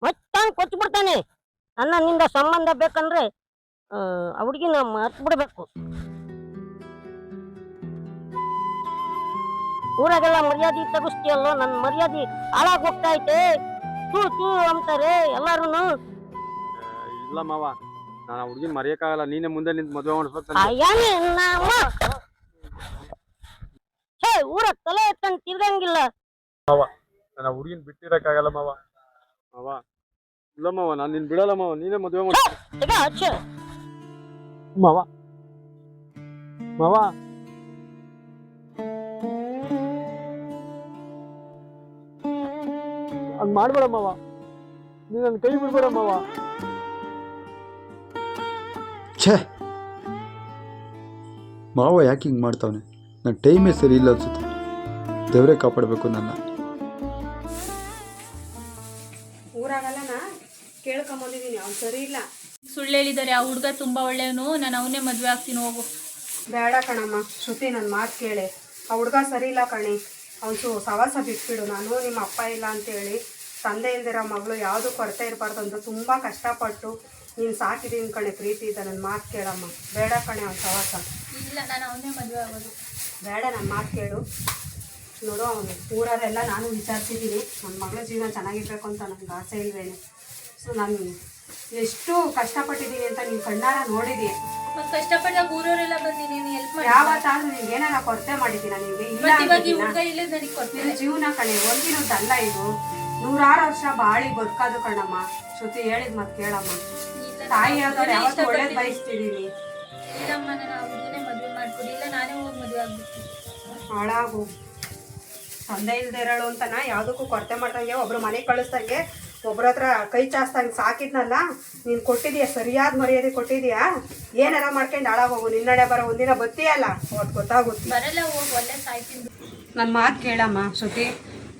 ಮತ್ತಾನ್ ಕೊಚ್ಬಿಡ್ತಾನೆ. ನನ್ನ ನಿಂದ ಸಂಬಂಧ ಬೇಕಂದ್ರೆ ಆ ಹುಡುಗಿನ ಮರ್ತ್ ಬಿಡ್ಬೇಕು. ಊರಾಗೆಲ್ಲ ಮರ್ಯಾದೆ ತಗಿಸ್ತೀಯಲ್ಲೋ, ನನ್ನ ಮರ್ಯಾದೆ ಹಾಳಾಗಿ ಹೋಗ್ತಾ ಐತೆ. ತೂ ತೂ ಅಂತಾರೆ ಎಲ್ಲಾರು. ಇಲ್ಲ ಮಾವ, ನಾನು ಆ ಹುಡುಗಿನ ಮರೆಯಕ್ಕಾಗಲ್ಲ. ನೀನೇ ಮುಂದೆ ನಿಂತು ಮದುವೆ ಮಾಡಿಸ್ಬೇಕು. ಹೇ, ಊರ ತಲೆ ಎತ್ತಂಗ್ ತಿರ್ಗಂಗಿಲ್ಲ ಮಾವ. ನಾನು ಆ ಹುಡುಗಿನ ಬಿಟ್ಟಿರಕ್ಕಾಗಲ್ಲ ಮಾವ. ಮಾವ ಇಲ್ಲ ಮಾವ, ನಾನು ನಿನ್ ಬಿಡಲ್ಲ ಮಾವ. ನೀನೇ ಮದುವೆ ಮಾಡಿ ಮಾವ. ಮಾವ ಹಂಗ್ ಮಾಡ್ಬೇಡ ಮಾವ. ನೀನ್ ನನ್ನ ಕೈ ಬಿಡ್ಬೇಡ ಮಾವ. ಛೇ, ಮಾವ ಯಾಕೆ ಹಿಂಗೆ ಮಾಡ್ತಾವನೆ? ನನ್ನ ಟೈಮೇ ಸರಿ ಇಲ್ಲ ಅನ್ಸುತ್ತೆ. ದೇವರೇ ಕಾಪಾಡಬೇಕು ನನ್ನ. ಊರಾಗಲ್ಲ ಕೇಳ್ಕೊಂಬಂದಿದ್ದೀನಿ, ಅವ್ನು ಸರಿ ಇಲ್ಲ. ಸುಳ್ಳು ಹೇಳಿದ್ದಾರೆ. ಆ ಹುಡುಗ ತುಂಬ ಒಳ್ಳೆಯವನು, ನಾನು ಅವನ್ನೇ ಮದುವೆ ಆಗ್ತೀನಿ. ಹೋಗು. ಬೇಡ ಕಣಮ್ಮ ಶ್ರುತಿ, ನನ್ನ ಮಾತು ಕೇಳೆ. ಆ ಹುಡುಗ ಸರಿ ಇಲ್ಲ ಕಣೆ. ಅವನು ಸವಾಸ ಬಿಟ್ಬಿಡು. ನಾನು ನಿಮ್ಮ ಅಪ್ಪ ಇಲ್ಲ ಅಂತೇಳಿ ತಂದೆ ಇಲ್ದಿರೋ ಮಗಳು ಯಾವುದು ಕೊರತೆ ಇರಬಾರ್ದು ಅಂತ ತುಂಬ ಕಷ್ಟಪಟ್ಟು ನೀನು ಸಾಕಿದ್ದೀನಿ ಕಣೆ. ಪ್ರೀತಿ ಇದೆ, ನನ್ನ ಮಾತು ಕೇಳಮ್ಮ. ಬೇಡ ಕಣೆ ಅವ್ನು ಸವಾಸ. ಇಲ್ಲ, ನಾನು ಅವನ್ನೇ ಮದುವೆ ಆಗೋದು. ಬೇಡ, ನನ್ನ ಮಾತು ಕೇಳು. ನೋಡು, ಅವನು ಊರಲ್ಲೆಲ್ಲ ನಾನು ವಿಚಾರಿಸಿದ್ದೀನಿ. ನನ್ನ ಮಗಳ ಜೀವನ ಚೆನ್ನಾಗಿರ್ಬೇಕು ಅಂತ ನನಗೆ ಆಸೆ ಇಲ್ವೇನೆ. ಸೊ ನಾನು ಎಷ್ಟು ಕಷ್ಟಪಟ್ಟಿದ್ದೀನಿ ಅಂತ ನೀನು ಕಣ್ಣಾರ ನೋಡಿದೀಯ. ಮತ್ತೆ ಕಷ್ಟಪಟ್ಟಾಗ ಊರವರೆಲ್ಲ ಬಂದು ನೀನು ಹೆಲ್ಪ್ ಮಾಡಿ ಯಾವತ್ತಾದ್ರೂ ನಿಮ್ಗೆ ಏನಾರ ಕೊರತೆ ಮಾಡಿದ್ದೀನ? ನಿಮಗೆ ಇಲ್ಲ ಜೀವನ ಕಣೆ, ಒಂದಿನದ್ದಲ್ಲ ಇದು. 100 ವರ್ಷ ಬಾಳಿ ಬದುಕೋದು ಕಣಮ್ಮ. ಶ್ರುತಿ ಹೇಳಿದ್ ಮತ್ತೆ ಕೇಳಮ್ಮ. ತಾಯಿ ಆದವ್ರು ಯಾವತ್ತೂ ಒಳ್ಳೇದು ಬಯಸ್ತಿದ್ದೀನಿ. ಇಲ್ಲಮ್ಮ, ನಾನು ಅವ್ರನ್ನೇ ಮದುವೆ ಮಾಡ್ಕೊಡಿ. ಇಲ್ಲ, ನಾನೇ ಹೋಗಿ ಮದುವೆ ಆಗ್ಬಿಡ್ತೀನಿ. ಹಾಳಾಗು. ತಂದೆ ಇಲ್ದೇ ಇರೋಳು ಅಂತನ ಯಾವುದಕ್ಕೂ ಕೊರತೆ ಮಾಡ್ದಂಗೆ, ಒಬ್ರು ಮನೆಗೆ ಕಳಿಸ್ದಂಗೆ, ಒಬ್ರ ಹತ್ರ ಕೈ ಚಾಸ್ತಂಗೆ ಸಾಕಿದ್ನಲ್ಲ. ನೀನು ಕೊಟ್ಟಿದೀಯ, ಸರಿಯಾದ ಮರ್ಯಾದೆ ಕೊಟ್ಟಿದೀಯಾ. ಏನಾರ ಮಾಡ್ಕೊಂಡು ಹಾಳಾಗೋಗು. ನಿನ್ನಡೆ ಬರೋ ಒಂದಿನ ಬತ್ತೀಯಲ್ಲ, ಅವತ್ತು ಗೊತ್ತಾಗುತ್ತೆ. ಬರಲ್ಲ, ಹೋಗಿ ಒಳ್ಳೆ ಸಾಯ್ತೀನಿ. ನನ್ನ ಮಾತು ಕೇಳಮ್ಮ ಶ್ರುತಿ.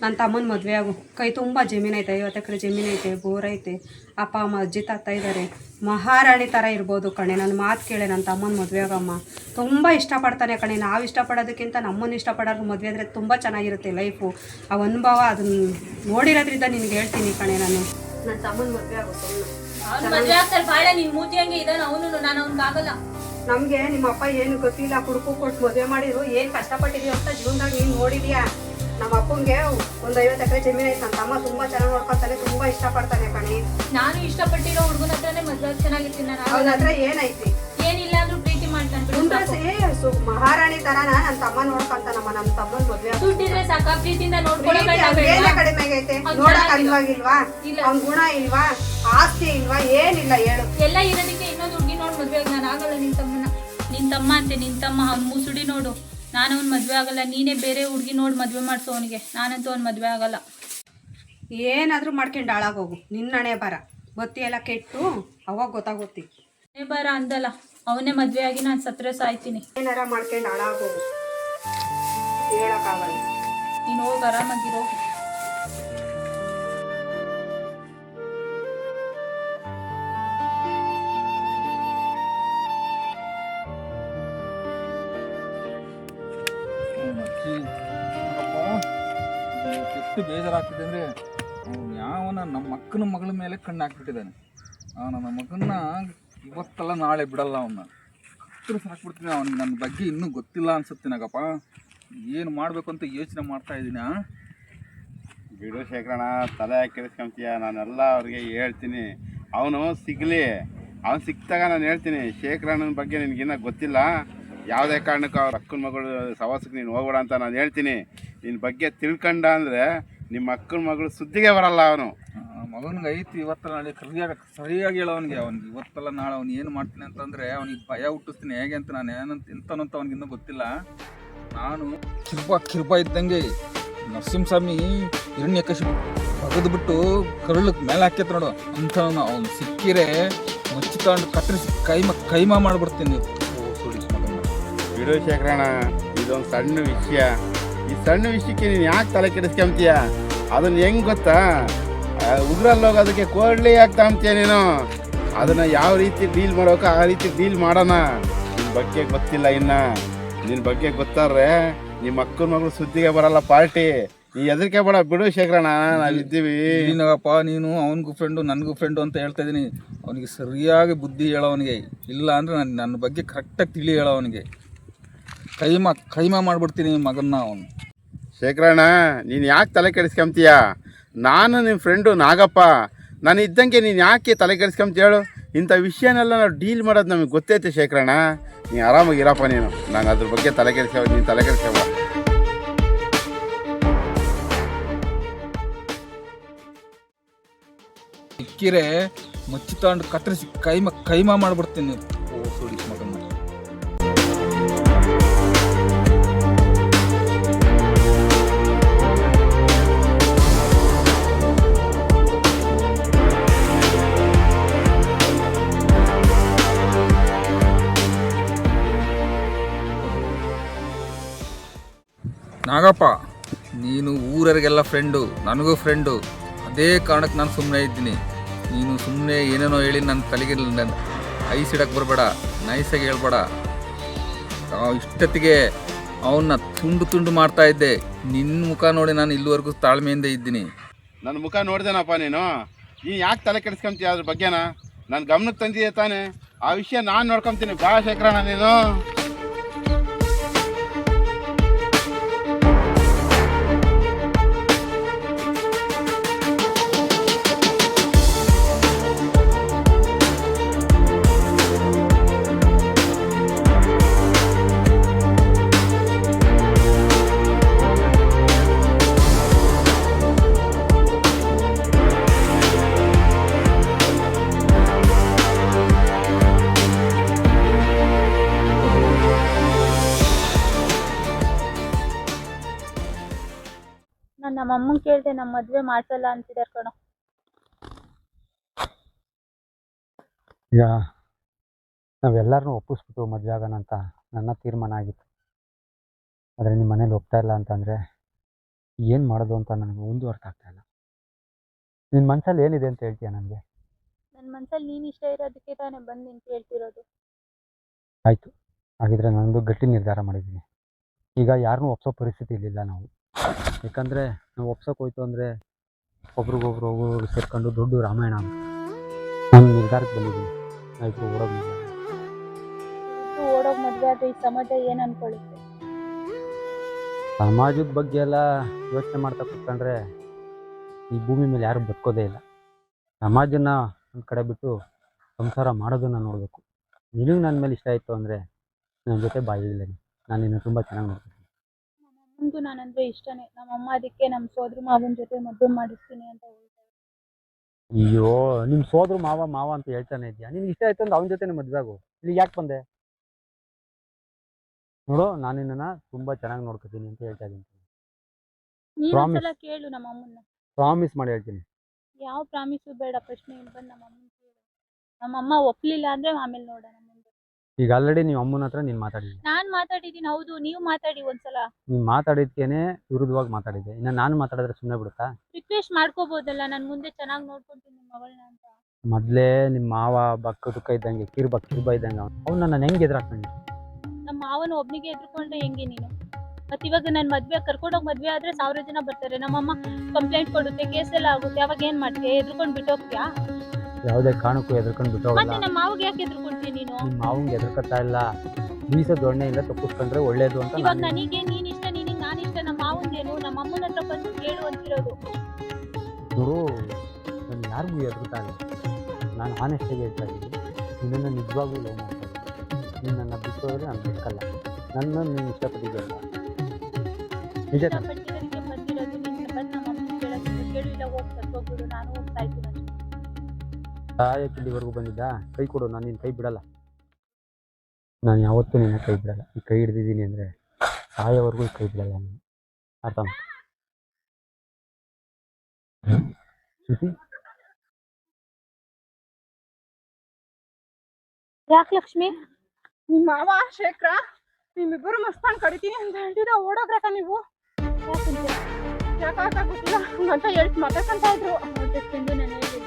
ನನ್ನ ತಮ್ಮನ ಮದುವೆ ಆಗು. ಕೈ ತುಂಬ ಜಮೀನು ಐತೆ, 50 ಎಕರೆ ಜಮೀನು ಐತೆ, ಬೋರ್ ಐತೆ, ಅಪ್ಪ ಅಮ್ಮ ಅಜ್ಜಿ ತಾತ ಇದ್ದಾರೆ. ಮಹಾರಾಣಿ ಥರ ಇರ್ಬೋದು ಕಣೆ. ನನ್ನ ಮಾತು ಕೇಳೆ, ನನ್ನ ತಮ್ಮನ ಮದುವೆ ಆಗಮ್ಮ. ತುಂಬ ಇಷ್ಟಪಡ್ತಾನೆ ಕಣೆ. ನಾವು ಇಷ್ಟಪಡೋದಕ್ಕಿಂತ ನಮ್ಮನ್ನು ಇಷ್ಟಪಡೋರು ಮದುವೆ ಆದರೆ ತುಂಬ ಚೆನ್ನಾಗಿರುತ್ತೆ ಲೈಫು. ಆ ಅನುಭವ ಅದನ್ನು ನೋಡಿರೋದ್ರಿಂದ ನಿನ್ಗೆ ಹೇಳ್ತೀನಿ ಕಣೆ. ನಾನು ನನ್ನ ತಮ್ಮನ ಮದುವೆ ಆಗುತ್ತೆ. ಅವ್ನು ಮದುವೆ ಆಗ್ತಾರೆ ಬಾಳ. ನಿನ್ ಮೂತಿ ಹಂಗೆ ಇದ್ದಾನೆ ಅವನು. ನಾನು ಅವ್ನಿಗಾಗಲ್ಲ. ನಮಗೆ ನಿಮ್ಮ ಅಪ್ಪ ಏನು ಗೊತ್ತಿಲ್ಲ, ಕುಡುಕು ಕೊಟ್ಟು ಮದುವೆ ಮಾಡಿದ್ರು. ಏನು ಕಷ್ಟಪಟ್ಟಿದೀವಿ ಅಂತ ಜೀವನದಾಗ ನೀನು ನೋಡಿದ್ಯಾ. ನಮ್ಮ ಅಪ್ಪಂಗೆ ಒಂದು 50 ಎಕರೆ ಜಮೀನು ಐತೆ. ನನ್ನ ತಮ್ಮ ತುಂಬ ಚೆನ್ನಾಗಿ ನೋಡ್ಕೊತಾನೆ, ತುಂಬ ಇಷ್ಟಪಡ್ತಾನೆ ಕಣೆ. ನಾನು ಇಷ್ಟಪಟ್ಟಿರೋ ಹುಡುಗನ ಹತ್ರನೇ ಮದುವೆ ಚೆನ್ನಾಗಿರ್ತೀನಿ. ನಾನು ಅವನ ಹತ್ರ ಏನೈತಿ? ಏನಿಲ್ಲ ಅಂದ್ರೂ ಪ್ರೀತಿ ಮಾಡ್ತಾನೆ. ಮಹಾರಾಣಿ ತರಾನ ನನ್ನ ತಮ್ಮ ನೋಡ್ಕೊಂತಾನಮ್ಮ. ನಮ್ಮ ತಮ್ಮನ ಮದುವೆ ದುಡ್ಡಿದ್ರೆ ಸಾಕ, ಪ್ರೀತಿಯಿಂದ ನೋಡ್ಕೊಳ್ಳೋ ಕಡಿಮೆ ಆಗೈತೆ. ನೋಡಕ್ ಅನ್ವಾಗಿಲ್ವಾ? ಅವ್ನ ಗುಣ ಇಲ್ವಾ? ಆಸ್ತಿ ಇಲ್ವಾ? ಏನಿಲ್ಲ ಹೇಳು. ಎಲ್ಲ ಇರೋದಕ್ಕೆ ಇನ್ನೊಂದು ಹುಡುಗಿ ನೋಡಿ ಮದುವೆ ಆಗ. ನಾನು ಆಗಲ್ಲ ನಿನ್ ತಮ್ಮ ಅಂತೆ. ನಿನ್ ತಮ್ಮ ಅವ್ನ ಮುಸುಡಿ ನೋಡು. ನಾನು ಅವ್ನ ಮದುವೆ ಆಗಲ್ಲ. ನೀನೇ ಬೇರೆ ಹುಡುಗಿ ನೋಡಿ ಮದುವೆ ಮಾಡಿಸೋ ಅವನಿಗೆ. ನಾನಂತೂ ಅವ್ನ ಮದುವೆ ಆಗಲ್ಲ. ಏನಾದರೂ ಮಾಡ್ಕೊಂಡು ಹಾಳಾಗೋಗು. ನಿನ್ನಣೆ ಬರ ಬತ್ತಿ ಕೆಟ್ಟು ಅವಾಗ ಗೊತ್ತಾಗುತ್ತೆ. ಬರ ಅಂದಲ್ಲ, ಅವನೇ ಮದುವೆ ಆಗಿ ನಾನು ಸತ್ರೆ ಸಾಯ್ತೀನಿ. ಏನಾರ ಮಾಡ್ಕೊಂಡು ಹಾಳಾಗೋಗು. ಹೇಳಕ್ಕಾಗಲ್ಲ. ನೀನು ಹೋಗಿ ಆರಾಮಾಗಿರೋ. ಎಷ್ಟು ಬೇಜಾರಾಗ್ತಿದೆ ಅಂದರೆ, ಅವನು ಯಾವನ ನಮ್ಮ ಅಕ್ಕನ ಮಗಳ ಮೇಲೆ ಕಣ್ಣು ಹಾಕ್ಬಿಟ್ಟಿದ್ದಾನೆ. ನನ್ನ ಮಗನ್ನ ಇವತ್ತಲ್ಲ ನಾಳೆ ಬಿಡಲ್ಲ. ಅವನ್ನ ಹತ್ತಿರ ಸಾಕ್ಬಿಡ್ತೀನಿ. ಅವ್ನಿಗೆ ನನ್ನ ಬಗ್ಗೆ ಇನ್ನೂ ಗೊತ್ತಿಲ್ಲ ಅನ್ಸುತ್ತೆ ನನಗಪ್ಪ. ಏನು ಮಾಡಬೇಕು ಅಂತ ಯೋಚನೆ ಮಾಡ್ತಾ ಇದ್ದೀನಿ. ಬಿಡು ಶೇಖರಣ, ತಲೆ ಕೆಡಿಸ್ಕೊಂತೀಯ. ನಾನೆಲ್ಲ ಅವ್ರಿಗೆ ಹೇಳ್ತೀನಿ. ಅವನು ಸಿಗಲಿ. ಅವ್ನು ಸಿಕ್ತಾಗ ನಾನು ಹೇಳ್ತೀನಿ. ಶೇಖರಣ್ಣನ ಬಗ್ಗೆ ನಿನಗಿನ್ನ ಗೊತ್ತಿಲ್ಲ. ಯಾವುದೇ ಕಾರಣಕ್ಕೂ ಅವ್ರ ಅಕ್ಕನ ಮಗಳು ಸವಾಸಕ್ಕೆ ನೀನು ಹೋಗ್ಬೇಡ ಅಂತ ನಾನು ಹೇಳ್ತೀನಿ. ನಿನ್ನ ಬಗ್ಗೆ ತಿಳ್ಕೊಂಡ ಅಂದರೆ ನಿಮ್ಮ ಅಕ್ಕನ ಮಗಳು ಸುದ್ದಿಗೆ ಬರಲ್ಲ. ಅವನು ಮಗನಿಗೆ ಐತಿ ಇವತ್ತಲ್ಲ ನಾಳೆ ಸರಿಯಾಗಿ ಹೇಳೋ ಅವನಿಗೆ ಇವತ್ತಲ್ಲ ನಾಳೆ ಅವ್ನು ಏನು ಮಾಡ್ತೀನಿ ಅಂತಂದರೆ ಅವ್ನಿಗೆ ಭಯ ಹುಟ್ಟಿಸ್ತೀನಿ. ಹೇಗೆ ಅಂತ ನಾನು ಏನಂತ ಎಂತನಂತ ಅವ್ನಿಗಿನ್ನೂ ಗೊತ್ತಿಲ್ಲ. ನಾನು ಕಿರ್ಬ ಇದ್ದಂಗೆ ನರಸಿಂಹಸ್ವಾಮಿ ಹಿರಣ್ಯಕಶಿಪು ಬಗೆದ್ಬಿಟ್ಟು ಕರುಳಕ್ಕೆ ಮೇಲೆ ಹಾಕ್ಯತ್ ನೋಡು ಅಂತ. ಅವ್ನು ಸಿಕ್ಕಿರೆ ಮುಚ್ಚಿ ತಗೊಂಡು ಕತ್ತರಿಸಿ ಕೈಮಾ ಮಾಡಿಬಿಡ್ತೀನಿ. ಬಿಡು ಶೇಖರಣ, ಇದೊಂದು ಸಣ್ಣ ವಿಷಯ. ಈ ಸಣ್ಣ ವಿಷಯಕ್ಕೆ ನೀನು ಯಾಕೆ ತಲೆ ಕೆಡಿಸ್ಕೊಂತೀಯ? ಅದನ್ನು ಹೆಂಗೆ ಗೊತ್ತಾ, ಉಗ್ರಲ್ಲಿ ಹೋಗೋದಕ್ಕೆ ಕೊಡ್ಲಿ ಆಗ್ತಾ ಅಂತೀಯ ನೀನು. ಅದನ್ನು ಯಾವ ರೀತಿ ಡೀಲ್ ಮಾಡೋಕೆ ಆ ರೀತಿ ಡೀಲ್ ಮಾಡೋಣ. ನಿನ್ನ ಬಗ್ಗೆ ಗೊತ್ತಿಲ್ಲ ಇನ್ನು. ನಿನ್ನ ಬಗ್ಗೆ ಗೊತ್ತಾದ್ರೆ ನಿಮ್ಮ ಅಕ್ಕನ ಮಗಳು ಸುದ್ದಿಗೆ ಬರಲ್ಲ ಪಾರ್ಟಿ. ನೀ ಹೆದರಿಕೆ ಬೇಡ ಬಿಡು ಶೇಖರಣ್ಣ, ನಾವಿದ್ದೀವಿ. ನೀನಪ್ಪ ನೀನು ಅವನಿಗೂ ಫ್ರೆಂಡು ನನಗೂ ಫ್ರೆಂಡು ಅಂತ ಹೇಳ್ತಾ ಇದ್ದೀನಿ. ಅವನಿಗೆ ಸರಿಯಾಗಿ ಬುದ್ಧಿ ಹೇಳೋ ಅವನಿಗೆ, ಇಲ್ಲ ಅಂದರೆ ನನ್ನ ಬಗ್ಗೆ ಕರೆಕ್ಟಾಗಿ ತಿಳಿ ಹೇಳೋ ಅವನಿಗೆ. ಕೈಮಾ ಮಾಡಿಬಿಡ್ತೀನಿ ಮಗನ್ನ ಅವನು. ಶೇಖರಣ್ಣ, ನೀನು ಯಾಕೆ ತಲೆ ಕೆಡಿಸ್ಕೊಂತೀಯ? ನಾನು ನಿಮ್ಮ ಫ್ರೆಂಡು ನಾಗಪ್ಪ, ನಾನು ಇದ್ದಂಗೆ ನೀನು ಯಾಕೆ ತಲೆ ಕೆಡಿಸ್ಕೊಂತ ಹೇಳು? ಇಂಥ ವಿಷಯನೆಲ್ಲ ನಾವು ಡೀಲ್ ಮಾಡೋದು ನಮಗೆ ಗೊತ್ತೈತೆ ಶೇಖರಣ್ಣ. ನೀನು ಆರಾಮಾಗಿರಪ್ಪ ನೀನು, ನಾನು ಅದ್ರ ಬಗ್ಗೆ ತಲೆ ಕೆಡಿಸ್ಕೊ, ನೀನು ತಲೆ ಕೆಡಿಸ್ಕೊಬೇಡ. ಸಿಕ್ಕಿರೆ ಮಚ್ಚಿ ತಗೊಂಡು ಕತ್ತರಿಸಿ ಕೈಮಾ ಮಾಡಿಬಿಡ್ತೀನಿ. ಓ ಸುಡಿ ಮಗನ್ನ. ನಾಗಪ್ಪ, ನೀನು ಊರರಿಗೆಲ್ಲ ಫ್ರೆಂಡು, ನನಗೂ ಫ್ರೆಂಡು. ಅದೇ ಕಾರಣಕ್ಕೆ ನಾನು ಸುಮ್ಮನೆ ಇದ್ದೀನಿ. ನೀನು ಸುಮ್ಮನೆ ಏನೇನೋ ಹೇಳಿ ನನ್ನ ತಲೆಗೆ ಐಸಿಡಕ್ಕೆ ಬರಬೇಡ, ನೈಸಾಗಿ ಹೇಳ್ಬೇಡ. ಇಷ್ಟೊತ್ತಿಗೆ ಅವನ್ನ ತುಂಡು ಮಾಡ್ತಾ ಇದ್ದೆ. ನಿನ್ನ ಮುಖ ನೋಡಿ ನಾನು ಇಲ್ಲಿವರೆಗೂ ತಾಳ್ಮೆಯಿಂದ ಇದ್ದೀನಿ. ನನ್ನ ಮುಖ ನೋಡ್ದೇನಪ್ಪ ನೀನು ಯಾಕೆ ತಲೆ ಕೆಡಿಸ್ಕೊಂತೀಯ ಅದ್ರ ಬಗ್ಗೆನ? ನನ್ನ ಗಮನಕ್ಕೆ ತಂದಿದೆ ತಾನೆ, ಆ ವಿಷಯ ನಾನು ನೋಡ್ಕೊತೀನಿ. ಬಾ ಶೇಖರಣ್ಣ ನೀನು. ನಮ್ಮ ಅಮ್ಮಂಗೆ ಕೇಳಿದೆ, ನಮ್ಮ ಮದುವೆ ಮಾಡ್ಸಲ್ಲ ಅಂತಿದ್ದಾರೆ ಕಣೋ. ಈಗ ನಾವೆಲ್ಲರನ್ನೂ ಒಪ್ಪಿಸ್ಬಿಟ್ಟು ಮದುವೆ ಆಗೋಣ ಅಂತ ನನ್ನ ತೀರ್ಮಾನ ಆಗಿತ್ತು. ಆದರೆ ನಿಮ್ಮ ಮನೇಲಿ ಒಪ್ತಾ ಇಲ್ಲ ಅಂತಂದರೆ ಏನು ಮಾಡೋದು ಅಂತ ನನಗೆ ಒಂದು ಅರ್ಥ ಆಗ್ತಾಯಿಲ್ಲ. ನಿನ್ನ ಮನಸ್ಸಲ್ಲಿ ಏನಿದೆ ಅಂತ ಹೇಳ್ತೀಯ ನನಗೆ? ನನ್ನ ಮನಸ್ಸಲ್ಲಿ ನೀನು ಇಷ್ಟ ಇರೋದಕ್ಕೆ ತಾನೇ ಬಂದು ನಿಂತು ಹೇಳ್ತಿರೋದು. ಆಯಿತು, ಹಾಗಿದ್ರೆ ನಾನೊಂದು ಗಟ್ಟಿ ನಿರ್ಧಾರ ಮಾಡಿದ್ದೀನಿ. ಈಗ ಯಾರನ್ನೂ ಒಪ್ಸೋ ಪರಿಸ್ಥಿತಿ ಇರಲಿಲ್ಲ ನಾವು. ಯಾಕಂದರೆ ನಾವು ಒಪ್ಸೋಕೆ ಹೋಯ್ತು ಅಂದರೆ ಒಬ್ರಿಗೊಬ್ರು ಸೇರ್ಕೊಂಡು ದೊಡ್ಡ ರಾಮಾಯಣ ಅಂತ ನಾನು ನಿರ್ಧಾರಕ್ಕೆ ಬಂದಿದ್ದೀನಿ. ಆಯಿತು, ಓಡೋಗಿ ಮದುವೆ ಆದರೆ ಈ ಸಮಾಜ ಏನು ಅನ್ಕೊಳ್ಳುತ್ತೆ? ಸಮಾಜದ ಬಗ್ಗೆ ಎಲ್ಲ ಯೋಚನೆ ಮಾಡ್ತಾ ಕೂತ್ಕೊಂಡ್ರೆ ಈ ಭೂಮಿ ಮೇಲೆ ಯಾರು ಬದುಕೋದೇ ಇಲ್ಲ. ಸಮಾಜನ ಒಂದು ಕಡೆ ಬಿಟ್ಟು ಸಂಸಾರ ಮಾಡೋದನ್ನು ನೋಡಬೇಕು. ನಿನಗೆ ನನ್ನ ಮೇಲೆ ಇಷ್ಟ ಆಯಿತು ಅಂದರೆ ನನ್ನ ಜೊತೆ ಬಾಯಿಲೇನೆ, ನಾನು ನಿನ್ನ ತುಂಬ ಚೆನ್ನಾಗಿ ನೋಡ್ತೀನಿ. ನಮಗೂ ನಾನಂದರೆ ಇಷ್ಟನೇ. ನಮ್ಮಮ್ಮ ಅದಕ್ಕೆ ನಮ್ಮ ಸೋದರ ಮಾವನ ಜೊತೆ ಮದುವೆ ಮಾಡಿಸ್ತೀನಿ ಅಂತ ಹೇಳ್ತಾರೆ. ಅಯ್ಯೋ, ನಿಮ್ಮ ಸೋದರ ಮಾವ ಅಂತ ಹೇಳ್ತಾನೆ ಇದೆಯಾ? ನಿನ್ಗೆ ಇಷ್ಟ ಆಯ್ತು ಅಂದ್ರೆ ಅವನ ಜೊತೆ ಮದುವೆ ಆಗು. ಇಲ್ಲಿ ಯಾಕೆ ಬಂದೆ? ನೋಡು, ನಾನು ನಿನ್ನನ್ನು ತುಂಬ ಚೆನ್ನಾಗಿ ನೋಡ್ಕೊತೀನಿ ಅಂತ ಹೇಳ್ತಾ ಇದ್ದೀನಿ. ನೀನೊಂದ್ಸಲ ಕೇಳು ನಮ್ಮ ಅಮ್ಮನ್ನ. ಪ್ರಾಮಿಸ್ ಮಾಡಿ ಹೇಳ್ತೀನಿ. ಯಾವ ಪ್ರಾಮಿಸು ಬೇಡ, ಪ್ರಶ್ನೆ ಬಂದು ನಮ್ಮ ಅಮ್ಮನ ಕೇಳು. ನಮ್ಮಮ್ಮ ಒಪ್ಲಿಲ್ಲ ಅಂದರೆ ಆಮೇಲೆ ನೋಡೋಣ ಮುಂದೆ. ಈಗ ಆಲ್ರೆಡಿ ನೀವು ಅಮ್ಮನ ಹತ್ರ ನೀನು ಮಾತಾಡಿದ್ದೀನಿ. ನಾನು ಮಾತಾಡಿದ್ದೀನಿ, ಹೌದು. ನೀವು ಮಾತಾಡಿ ಒಂದ್ಸಲ. ನೀನು ಮಾತಾಡಿದ್ಕೇನೆ ವಿರುದ್ಧವಾಗಿ ಮಾತಾಡಿದ್ದೆ. ಇನ್ನು ನಾನು ಮಾತಾಡಿದ್ರೆ ಸುಮ್ಮನೆ ಬಿಡುತ್ತಾ? ರಿಕ್ವೆಸ್ಟ್ ಮಾಡ್ಕೋಬೋದಲ್ಲ, ನಾನು ಮುಂದೆ ಚೆನ್ನಾಗಿ ನೋಡ್ಕೊಂತೀನಿ ನಿಮ್ಮ ಮಗಳನ್ನ ಅಂತ. ಮೊದಲೇ ನಿಮ್ಮ ಮಾವ ಬಕ್ಕ ದುಃಖ ಇದ್ದಂಗೆ, ಕಿರ್ಬ ಇದ್ದಂಗೆ ಅವ್ನು ನನ್ನ ಹೆಂಗೆ ಎದುರಾಕ್ತಾನೆ? ನಮ್ಮ ಮಾವನ ಒಬ್ನಿಗೆ ಎದ್ರುಕೊಂಡ್ರೆ ಹೆಂಗೆ ನೀನು? ಮತ್ತೆ ಇವಾಗ ನನ್ನ ಮದುವೆ ಕರ್ಕೊಂಡೋಗಿ ಮದುವೆ ಆದರೆ 1000 ಜನ ಬರ್ತಾರೆ. ನಮ್ಮಮ್ಮ ಕಂಪ್ಲೇಂಟ್ ಕೊಡುತ್ತೆ, ಕೇಸೆಲ್ಲ ಆಗುತ್ತೆ. ಅವಾಗ ಏನು ಮಾಡ್ತೀಯ? ಎದ್ರುಕೊಂಡು ಬಿಟ್ಟೋಗ್ತೀಯಾ? ಯಾವುದೇ ಕಾರಣಕ್ಕೂ ಎದ್ರುಕೊಂಡು ಬಿಟ್ಟೋಗಲ್ಲ. ಮತ್ತೆ ನಮ್ಮ ಮಾವಿಗೆ ಯಾಕೆ ಎದ್ರುಕೊಂಡ್ತೀನಿ ನೀನು? ನಿಮ್ಮ ಮಾವಂಗೆ ಎದುರ್ಕೊತಾ ಇಲ್ಲ, ಬೀಸೋ ದೊಣ್ಣೆಯಿಂದ ತಪ್ಪಿಸ್ಕೊಂಡ್ರೆ ಒಳ್ಳೇದು ಅಂತ. ಇವಾಗ ನನಗೆ ನೀನ್ ಇಷ್ಟ, ನಿನಗೆ ನಾನು ಇಷ್ಟ. ನಮ್ಮ ಮಾವಂದೇನು? ನಮ್ಮ ಅಮ್ಮನ ಹತ್ರ ಬಂದು ಕೇಳು ಅಂತಿರೋದು. ನೋಡು, ನಾನು ಯಾರಿಗೂ ಎದುರ್ತಾ ಇಲ್ಲ. ನಾನು ಆನೆಸ್ಟಾಗಿ ಹೇಳ್ತಾ ಇದ್ದೀನಿ. ನಿನ್ನನ್ನು ನಿಜವಾಗ್ಲೂ ಲವ್ ಮಾಡ್ತಾ ಇದ್ದೀನಿ. ನೀನು ನನ್ನ ಬಿಟ್ಟು ಹೋದರೆ ನಾನು ಬಿಟ್ಕಲ್ಲ. ನನ್ನ ನೀನು ಇಷ್ಟಪಟ್ಟಿದ್ದಲ್ಲ ನಿಜ. ಇಷ್ಟಪಟ್ಟಿರೋದಕ್ಕೆ ಬಂದಿರೋದು. ನೀನು ಬಂದು ನಮ್ಮ ಅಮ್ಮನ ಕೇಳೋದು ಕೇಳು, ಇಲ್ಲ ಹೋಗಿ ಸತ್ತೋಗ್ಬಿಡು. ನಾನು ಹೋಗಿ ಸಾಯ್ತೀನಿ ಅಷ್ಟೇ. ಸಾಯಕ್ಕೆ ಇಲ್ಲಿವರೆಗೂ ಬಂದಿದ್ದ? ಕೈ ಕೊಡು, ನಾನು ನಿನ್ನ ಕೈ ಬಿಡಲ್ಲ. ನಾನು ಯಾವತ್ತೂ ನಿನ್ನ ಕೈ ಬಿಡಲ್ಲ. ಈ ಕೈ ಹಿಡ್ದಿದ್ದೀನಿ ಅಂದರೆ ಸಾಯೋವರೆಗೂ ಈ ಕೈ ಬಿಡಲ್ಲ. ನಾನು ಅರ್ಥ ಶ್ರುತಿ. ಯಾಕೆ ಲಕ್ಷ್ಮಿ? ನಿಮ್ಮ ಮಾವ ಶೇಖರ ನಿಮ್ಮಿಬ್ಬರು ಮಸ್ತಾನ್ ಕಡಿತೀನಿ ಅಂತ ಹೇಳ್ತಿದ್ದ. ಓಡೋಗ್ರಕ ನೀವು? ಯಾಕೆ ಗೊತ್ತಿಲ್ಲ ಅಂತ ಹೇಳ್ತು ಮಾತಾಡ್ಕೊಂತ ಇದ್ರು. ಅದಕ್ಕೆಂದು ನಾನು ಹೇಳಿಲ್ಲ.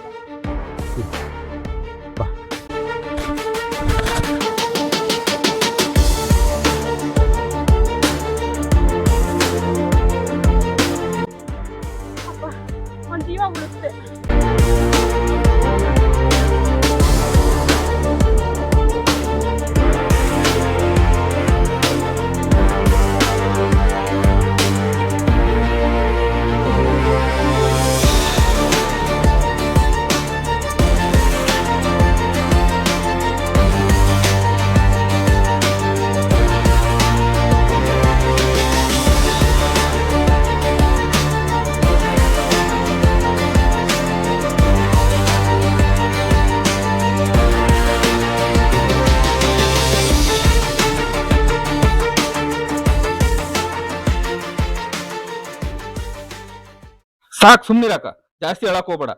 ಸಾಕು, ಸುಮ್ಮನಿರಕ್ಕ, ಜಾಸ್ತಿ ಹೇಳಕ್ ಹೋಗ್ಬೇಡ.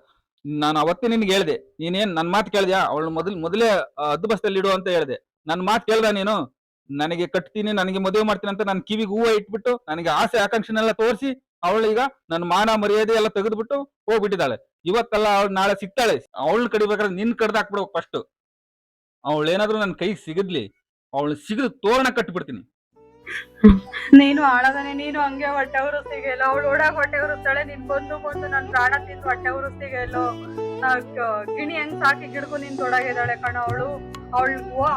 ನಾನು ಅವತ್ತೇ ನಿನ್ಗೆ ಹೇಳ್ದೆ, ನೀನೇನ್ ನನ್ನ ಮಾತು ಕೇಳ್ದ್ಯಾ? ಅವಳು ಮೊದಲೇ ಹದ್ದು ಬಸ್ತಲ್ಲಿ ಇಡು ಅಂತ ಹೇಳ್ದೆ. ನನ್ನ ಮಾತು ಕೇಳ್ದ ನೀನು? ನನಗೆ ಕಟ್ತೀನಿ, ನನಗೆ ಮದುವೆ ಮಾಡ್ತೀನಿ ಅಂತ ನನ್ನ ಕಿವಿಗೆ ಹೂವು ಇಟ್ಬಿಟ್ಟು ನನಗೆ ಆಸೆ ಆಕಾಂಕ್ಷೆನೆಲ್ಲ ತೋರಿಸಿ ಅವಳೀಗ ನನ್ನ ಮಾನ ಮರ್ಯಾದೆ ಎಲ್ಲ ತೆಗೆದ್ಬಿಟ್ಟು ಹೋಗ್ಬಿಟ್ಟಿದ್ದಾಳೆ. ಇವತ್ತಲ್ಲ ಅವಳು ನಾಳೆ ಸಿಗ್ತಾಳೆ. ಅವಳನ್ನ ಕಡಿಬೇಕಾದ್ರೆ ನಿನ್ ಕಡ್ದು ಹಾಕ್ಬಿಡ್ಬೇಕು ಫಸ್ಟ್. ಅವಳೇನಾದ್ರೂ ನನ್ನ ಕೈಗೆ ಸಿಗದ್ಲಿ, ಅವಳು ಸಿಗದು ತೋರಣ ಕಟ್ಬಿಡ್ತೀನಿ. ನೀನು ಆಳದಾನೆ, ನೀನು ಹಂಗೆ ಹೊಟ್ಟೆ ಉರಿಸ್ತಿಗೆಲ್ಲ. ಅವಳು ಓಡಾಗ ಹೊಟ್ಟೆ ಉರಿಸ್ತಾಳೆ, ನಿನ್ ಬಂದು ನನ್ ಪ್ರಾಣ ತಿಂದು ಹೊಟ್ಟೆ ಉರಿಸ್ತಿಗೆಲ್ಲೋ. ಗಿಣಿ ಹೆಂಗ್ ಸಾಕಿ ಗಿಡಕು ನಿನ್ ತೊಡಗಿದ್ದಾಳೆ ಕಣ ಅವಳು.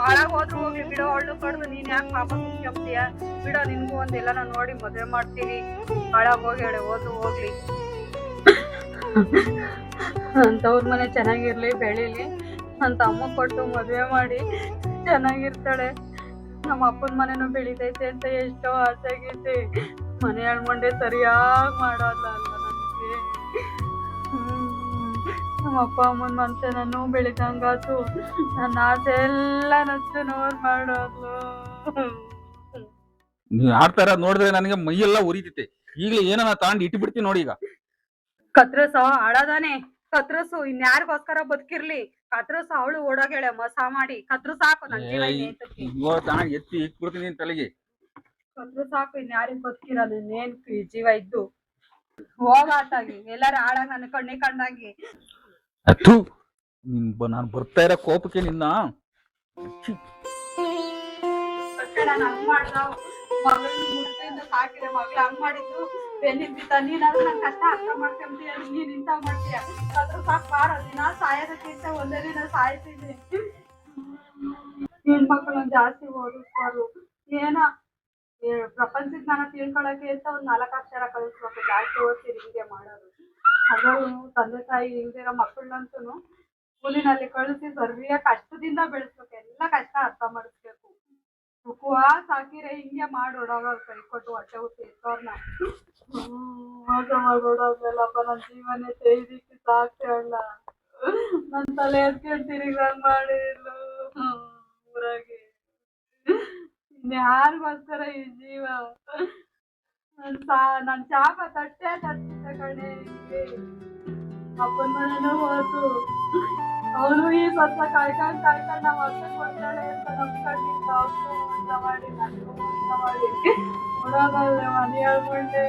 ಹಾಳಾಗ್ ಹೋದ್ರು ಹೋಗ್ಲಿ ಬಿಡೋ, ಅವಳು ಕಡ್ದು ನೀನ್ ಯಾಕೆ ಪಾಪ ಕುಂತ್ಕೊಂತೀಯ? ಬಿಡೋ, ನಿನ್ಗೂ ಒಂದೆಲ್ಲ ನಾನು ನೋಡಿ ಮದ್ವೆ ಮಾಡ್ತೀನಿ. ಹಾಳಾಗ್ ಹೋಗ್ಯಾಳೆ, ಹೋಗ್ಲಿ ಅಂತವ್ರ ಮನೆ ಚೆನ್ನಾಗಿರ್ಲಿ, ಬೆಳಿಲಿ ಅಂತ ಅಮ್ಮ ಕೊಟ್ಟು ಮದ್ವೆ ಮಾಡಿ ಚೆನ್ನಾಗಿರ್ತಾಳೆ. ನಮ್ಮ ಅಪ್ಪನ ಮನೆನೂ ಬೆಳಿತೈತೆ ಅಂತ ಎಷ್ಟೋ ಆಸೆ ಆಗೈತೆ. ಮನೆ ಹೇಳ್ಕೊಂಡೆ ಸರಿಯಾಗಿ ಮಾಡೋಲ್ಲ ಅಲ್ಲ ನನಗೆ. ನಮ್ಮ ಅಪ್ಪ ಅಮ್ಮನ ಮನಸ್ಸೆ ನಾನು ಬೆಳಿದಂಗಾತು. ನನ್ನ ಆಸೆ ಎಲ್ಲ ನಚ್ಚು ನೋರ್ ಮಾಡೋದು. ನೀವ್ ಆಡ್ತಾರ ನೋಡಿದ್ರೆ ನನಗೆ ಮೈಯೆಲ್ಲ ಉರಿತೈತೆ. ಈಗಲೇ ಏನನ್ನ ತಾಂಡ್ ಇಟ್ಬಿಡ್ತೀನಿ ನೋಡಿ. ಈಗ ಕತ್ರಸೋ ಆಡೋದಾನೆ, ಕತ್ರಸು ಇನ್ಯಾರಿಗೋಸ್ಕರ ಬದುಕಿರ್ಲಿ. ಕತ್ರಸು ಅವಳು ಓಡೋಗೇಳೆ ಮೋಸ ಮಾಡಿ. ಕತ್ರು ಸಾಕು, ನನ್ ಜೀವ ಎತ್ತಿ ಇಟ್ಬಿಡ್ತೀನಿ ತಲೆಗೆ. ಕತ್ರು ಸಾಕು, ಇನ್ಯಾರಿಗ್ ಬದುಕಿರೋದು? ಇನ್ನೇನ್ ಜೀವ ಇದ್ದು ಹೋಗಾತಾಗಿ ಎಲ್ಲಾರು ಹಾಳಾಗಿ ನನ್ನ ಕಣ್ಣಿ ಕಂಡಂಗಿ. ನಾನು ಬರ್ತಾ ಇರೋ ಕೋಪಕ್ಕೆ ನಿನ್ನ ಹಂಗ್ ಮಾಡ್ದ ಮಗಳ ಮುಟ್ಟಿಂದ ಸಾಕಿದೆ. ಮಗಳ ಹಂಗ್ ಮಾಡಿದ್ದು ಬೆನ್ನಿಗೆ ಬಿತ್ತ. ನೀನಾದ್ರೂ ನನ್ ಕಷ್ಟ ಅರ್ಥ ಮಾಡ್ಕೊಂತೀಯ, ನೀನ್ ಇಂತ ಮಾಡ್ತೀಯ. ಅದ್ರ ಸಾಕು ಬಾರ, ದಿನ ಸಾಯೋದಕ್ಕಿಂತ ಒಂದೇ ದಿನ ಸಾಯ್ತೀನಿ. ಹೆಣ್ಮಕ್ಳು ಜಾಸ್ತಿ ಓದಿಸ್ಬಾರ್ದು. ಏನ ಪ್ರಪಂಚದ ಜ್ಞಾನ ತಿಳ್ಕೊಳಕ್ಕೆ ಅಂತ ಒಂದ್ 4 ಅಕ್ಷರ ಕಲಿಸ್ಬೇಕು. ಜಾಸ್ತಿ ಓದ್ತೀರಿ ಹಿಂಗೆ ಮಾಡೋದು. ಅದ್ರಲ್ಲೂ ತಂದೆ ತಾಯಿ ಇಲ್ದಿರೋ ಮಕ್ಕಳಂತೂ ಸ್ಕೂಲಿನಲ್ಲಿ ಕಳಿಸಿ ಸರಿಯಾಗಿ ಕಷ್ಟದಿಂದ ಬೆಳೆಸ್ಬೇಕು. ಎಲ್ಲ ಕಷ್ಟ ಅರ್ಥ ಮಾಡಿಸ್ಬೇಕು. ಸುಖವಾಗಿ ಸಾಕಿರೆ ಹಿಂಗೆ ಮಾಡೋಡೋಗ ಕೈ ಕೊಟ್ಟು ಹೊಟ್ಟೆ ಹುಟ್ಟಿ ಇರ್ತವ್ರನ್ನ ಮೋಸ ಮಾಡ್ಬಿಡೋದಲ್ಲಪ್ಪ. ನನ್ನ ಜೀವನೇ ತೆಯ್ದಿಕ್ಕೆ ಸಾಕ್ತೆ ಅಲ್ಲ. ನನ್ನ ತಲೆ ಎತ್ಕೊಂತೀರಿ ಹಂಗ್ ಮಾಡಿಲ್ಲ ಊರಾಗೆ. ಇನ್ಯಾರಿಗೋಸ್ಕರ ಈ ಜೀವ? ನನ್ ಶಾಪ ತಟ್ಟೆ ಕಣೆ. ಅಪ್ಪನ ಮನೆನೂ ಹೋತು. ಅವನು ಈ ಸತ್ತ ಕಾಯ್ಕೊಂಡ್ ನಾವ್ ಅರ್ಥ ಕೊಡ್ತಾಳೆ ಅಂತ ನಂಬ್ಕೊಂಡಿದ್ದ. ಮೋಸ ಮಾಡಿ ನನಗೂ ಮೋಸ ಮಾಡಿ ನೋಡೋದಲ್ಲ ಮನೆ ಹೇಳ್ಕೊಂಡೆ.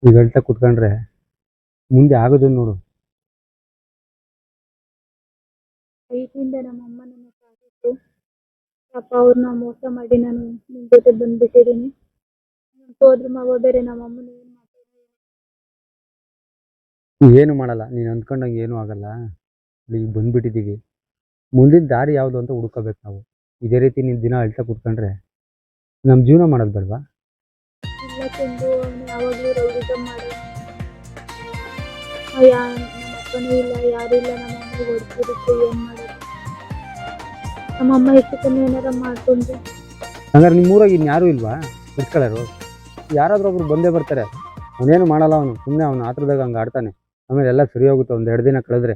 ಈಗ ಹೇಳ್ತಾ ಕುತ್ಕೊಂಡ್ರೆ ಮುಂದೆ ಆಗೋದು ನೋಡು. ಪ್ರೀತಿಯಿಂದ ನಮ್ಮಮ್ಮ ನನ್ನ ಸಾಕಿತ್ತು. ಪಾಪ ಅವ್ರನ್ನ ಮೋಸ ಮಾಡಿ ನಾನು ನಿಮ್ ಜೊತೆ ಬಂದ್ಬಿಟ್ಟಿದ್ದೀನಿ. ಹೋದ್ರು ಮಗ ಬೇರೆ. ನಮ್ಮಮ್ಮನ ಏನ್ ಏನು ಮಾಡಲ್ಲ, ನೀನು ಅಂದ್ಕೊಂಡಂಗೆ ಏನೂ ಆಗಲ್ಲ. ಈಗ ಬಂದ್ಬಿಟ್ಟಿದ್ದೀವಿ, ಮುಂದಿನ ದಾರಿ ಯಾವುದು ಅಂತ ಹುಡ್ಕೋಬೇಕು ನಾವು. ಇದೇ ರೀತಿ ನೀನು ದಿನ ಅಳ್ತಾ ಕೂತ್ಕೊಂಡ್ರೆ ನಮ್ಮ ಜೀವನ ಮಾಡೋದು ಬೇಡವಾ? ಇಲ್ಲ ಚಂದು, ಅವನು ಯಾವಾಗಲೂ ರೌಡಿಸಮ್ ಮಾಡೋ. ನಮ್ಮ ಅಪ್ಪನೂ ಇಲ್ಲ, ಯಾರೂ ಇಲ್ಲ. ನಮ್ಮಮ್ಮ ಹೊಡ್ತಿರುತ್ತೆ, ಏನು ಮಾಡೋದು? ನಮ್ಮಮ್ಮ ಎಷ್ಟು ಕಮ್ಮಿ ಏನಾರ ಮಾಡ್ಕೊಂಡ್ರೆ. ಹಂಗಾರೆ ನಿಮ್ಮೂರಾಗ ಇನ್ಯಾರೂ ಇಲ್ವಾ ಬಿಡ್ಕೊಳ್ಳೋರು? ಯಾರಾದ್ರೂ ಒಬ್ರು ಬಂದೇ ಬರ್ತಾರೆ. ಅವನೇನು ಮಾಡಲ್ಲ, ಅವನು ಸುಮ್ಮನೆ ಅವನು ಆತ್ರದಾಗ ಹಂಗೆ ಆಡ್ತಾನೆ. ಆಮೇಲೆ ಎಲ್ಲ ಸರಿ ಹೋಗುತ್ತೆ 1-2 ದಿನ ಕಳೆದ್ರೆ.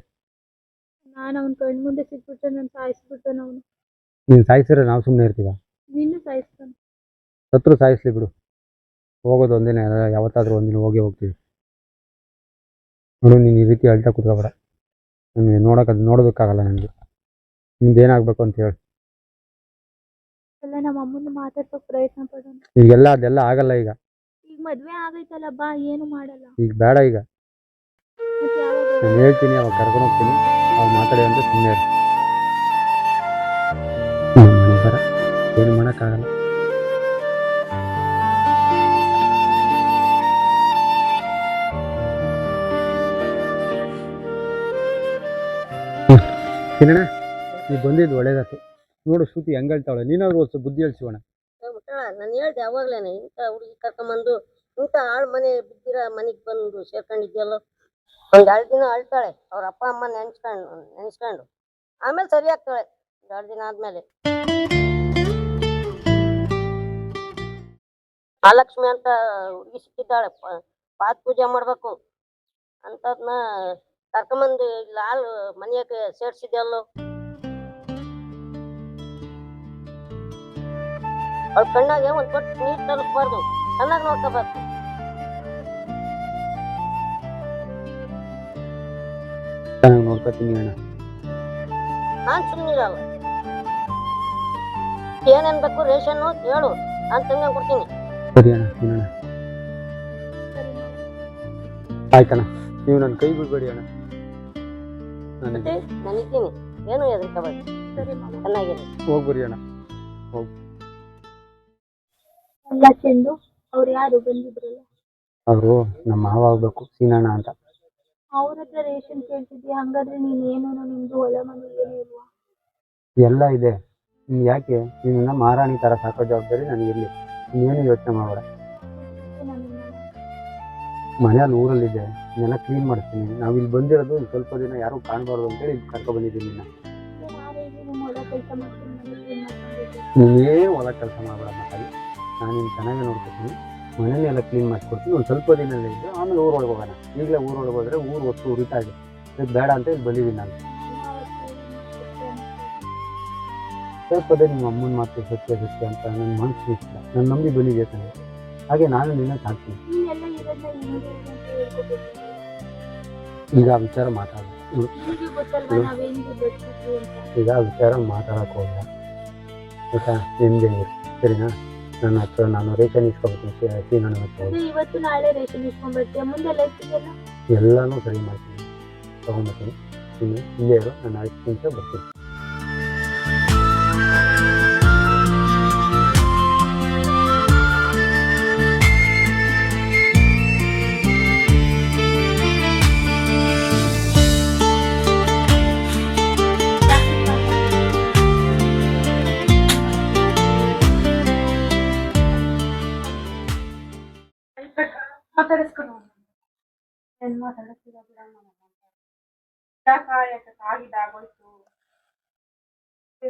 ನಾನು ಅವ್ನ ಕಣ್ಣು ಮುಂದೆ ಸಿಕ್ಬಿಟ್ರೆ ನಾನು ಸಾಯಿಸ್ಬಿಡ್ತಾನೆ ಅವನು. ನೀನು ಸಾಯಿಸಿದ್ರೆ ನಾವು ಸುಮ್ಮನೆ ಇರ್ತೀವ? ನೀನು ಸಾಯಿಸ್ತಾನೆ. ಸತ್ರು ಸಾಯಿಸ್ಲಿ ಬಿಡು, ಹೋಗೋದು ಒಂದಿನ, ಯಾವತ್ತಾದ್ರೂ ಒಂದಿನ ಹೋಗೇ ಹೋಗ್ತೀವಿ. ನೋಡು, ನೀನು ಈ ರೀತಿ ಅಳ್ತಾ ಕೂತ್ಕೋಬೇಡ. ನನಗೆ ನೋಡೋದಕ್ಕಾಗಲ್ಲ. ನನಗೆ ನಿಮ್ದು ಏನಾಗಬೇಕು ಅಂತ ಹೇಳಿ. ಎಲ್ಲ ನಮ್ಮ ಅಮ್ಮನ ಮಾತಾಡ್ಸೋಕೆ ಪ್ರಯತ್ನ ಪಡೋಣ. ಈಗೆಲ್ಲ ಅದೆಲ್ಲ ಆಗಲ್ಲ. ಈಗ ಮದ್ವೆ ಆಗೈತಲ್ಲ ಬಾ, ಏನು ಮಾಡಲ್ಲ. ಈಗ ಬೇಡ. ಈಗ ನಾನು ಹೇಳ್ತೀನಿ, ಅವಾಗ ಕರ್ಕೊಂಡು ಹೋಗ್ತೀನಿ, ಅವಾಗ ಮಾತಾಡಿ ಅಂತ ಸುಮ್ಮನೆ ಏನು ಮಾಡೋಕ್ಕಾಗಲ್ಲ. ಕಿರಣ ನೀ ಬಂದಿದ್ದು ಒಳ್ಳೇದಾಯ್ತು. ನೋಡು ಶ್ರುತಿ ಹೆಂಗ್ ಹೇಳ್ತಾವಳೆ, ನೀನಾದ್ರೂ ಸ್ವಲ್ಪ ಬುದ್ಧಿ ಹೇಳ್ಸಿವಣ. ನಾನು ಹೇಳ್ದೆ ಅವಾಗ್ಲೇನೆ, ಇಂಥ ಹುಡುಗಿ ಕರ್ಕೊಂಬಂದು ಇಂಥ ಆಳ್ ಮನೆ ಬಿದ್ದಿರೋ ಮನೆಗೆ ಬಂದು ಸೇರ್ಕೊಂಡಿದ್ಯಲ್ಲ. ಒಂದ್ 2 ದಿನ ಅಳ್ತಾಳೆ, ಅವ್ರ ಅಪ್ಪ ಅಮ್ಮ ನೆನ್ಸ್ಕೊಂಡು ಆಮೇಲೆ ಸರಿ ಆಗ್ತಾಳೆ 2 ದಿನ ಆದ್ಮೇಲೆ. ಮಹಾಲಕ್ಷ್ಮಿ ಅಂತ ಹುಡುಗಿ ಸಿಕ್ಕಿದ್ದಾಳೆ, ಪಾತ್ ಪೂಜೆ ಮಾಡ್ಬೇಕು ಅಂತದ್ನ ಕರ್ಕೊಂಬಂದು ಇಲ್ಲಿ ಹಾಲು ಮನೆಯಾಗ ಸೇರ್ಸಿದ್ಯಲ್ಲೋ. ಅವ್ಳ ಕಣ್ಣಾಗೆ ಒಂದ್ ತೊಟ್ಟು ನೀರ್ ತರಿಸ್ಬಾರ್ದು, ಚೆನ್ನಾಗಿ ನೋಡ್ಕೋಬೇಕು. ಚೆನ್ನಾಗಿ ನೋಡ್ಕೊತೀನಿ ಅಣ್ಣ. ನಾನ್ ಸುಮ್ಮನಿರಲ್ಲ, ಏನೇನ್ ಬೇಕು ರೇಷನ್ ಹೇಳು, ನಾನ್ ತಂಗ ಕೊಡ್ತೀನಿ. ಸರಿ ಅಣ್ಣ, ತಿನ್ನೋಣ. ಆಯ್ತಣ್ಣ, ನೀವು ನನ್ನ ಕೈ ಬಿಡ್ಬೇಡಿ ಅಣ್ಣ. ನಾನಿದ್ದೀನಿ, ಏನು ಹೆದರ್ಕೋಬೇಡಿ. ಚೆನ್ನಾಗಿದೆ, ಹೋಗ್ಬರಿ ಅಣ್ಣ. ಅಲ್ಲ ಚಂದು, ಅವ್ರು ಯಾರು ಬಂದಿದ್ರಲ್ಲ? ಅವರು ನಮ್ಮ ಮಾವ ಆಗ್ಬೇಕು, ಸೀನಣ್ಣ ಅಂತ. ಅವ್ರ ಹತ್ರ ರೇಷನ್ ಕೇಳ್ತಿದ್ಯಾ? ಹಂಗಾದ್ರೆ ನೀನ್ ಏನು ನಿಮ್ದು ಹೊಲ ಮನೆ ಏನೂ ಇಲ್ವಾ? ಎಲ್ಲ ಇದೆ. ನೀನು ಯಾಕೆ ನಿನ್ನ ಮಹಾರಾಣಿ ಥರ ಸಾಕೋ ಜವಾಬ್ದಾರಿ ನನಗಿರಲಿ. ನೀನೇನು ಯೋಚನೆ ಮಾಡಬೇಡ. ಮನೆಯಲ್ಲಿ ಊರಲ್ಲಿದೆ, ನೆಲ ಕ್ಲೀನ್ ಮಾಡಿಸ್ತೀನಿ. ನಾವು ಇಲ್ಲಿ ಬಂದಿರೋದು ಸ್ವಲ್ಪ ದಿನ ಯಾರೂ ಕಾಣಬಾರ್ದು ಅಂತೇಳಿ ಇಲ್ಲಿ ಕರ್ಕೊಬಂದಿದ್ದೀನಿ ನಿನ್ನ. ನೀನೇನು ಹೊಲ ಕೆಲಸ ಮಾಡಬೇಡ ಮಕ್ಕಳು, ನಾನು ನಿನ್ನ ಚೆನ್ನಾಗಿ ನೋಡ್ಕೊತೀನಿ. ಮನೆಯೆಲ್ಲ ಕ್ಲೀನ್ ಮಾಡಿಸ್ಕೊಡ್ತೀನಿ. ಒಂದು ಸ್ವಲ್ಪ ದಿನಲ್ಲೇ ಇದ್ದು ಆಮೇಲೆ ಊರೊಳಗೆ ಹೋಗೋಣ. ಈಗಲೇ ಊರೊಳಗೆ ಹೋದರೆ ಊರು ಹೊತ್ತು ಉರಿತಾ ಇದೆ. ಇದು ಬೇಡ ಅಂತ ಇಲ್ಲಿ ಬಂದಿದ್ದೀನಿ ನಾನು. ಸ್ವಲ್ಪದೇ ನಿಮ್ಮ ಅಮ್ಮನ ಮಾತು ಸತ್ಯ ಅಂತ ನನ್ನ ಮನಸ್ಸು ಇಷ್ಟ. ನನ್ನ ನಂಬಿ ಬಂದಿದೆ, ಹಾಗೆ ನಾನು ನಿನ್ನ ಸಾಕ್ತೀನಿ. ಈಗ ಆ ವಿಚಾರ ಮಾತಾಡೋದು, ಈಗ ಆ ವಿಚಾರ ಮಾತಾಡಕ್ಕೆ ಹೋದ ಆಯ್ತಾ? ನಿಮ್ಗೆ ಸರಿನಾ? ನನ್ನ ಹತ್ರ ನಾನು ರೇಷನ್ ಇಸ್ಕೊಬೇಕು, ನನ್ನ ಹತ್ರ ಇವತ್ತು ನಾಳೆ ರೇಷನ್ ಇಸ್ಕೊಂಡ್ಬರ್ತೀಯ, ಮುಂದೆಲ್ಲ ಎಲ್ಲಾನು ಸರಿ ಮಾಡ್ತೀನಿ, ತಗೊಂಡ್ಬರ್ತೀನಿ. ಇನ್ನು ಇಲ್ಲೇ ಇರೋ, ನಾನು 5 ನಿಮಿಷ ಬರ್ತೀನಿ.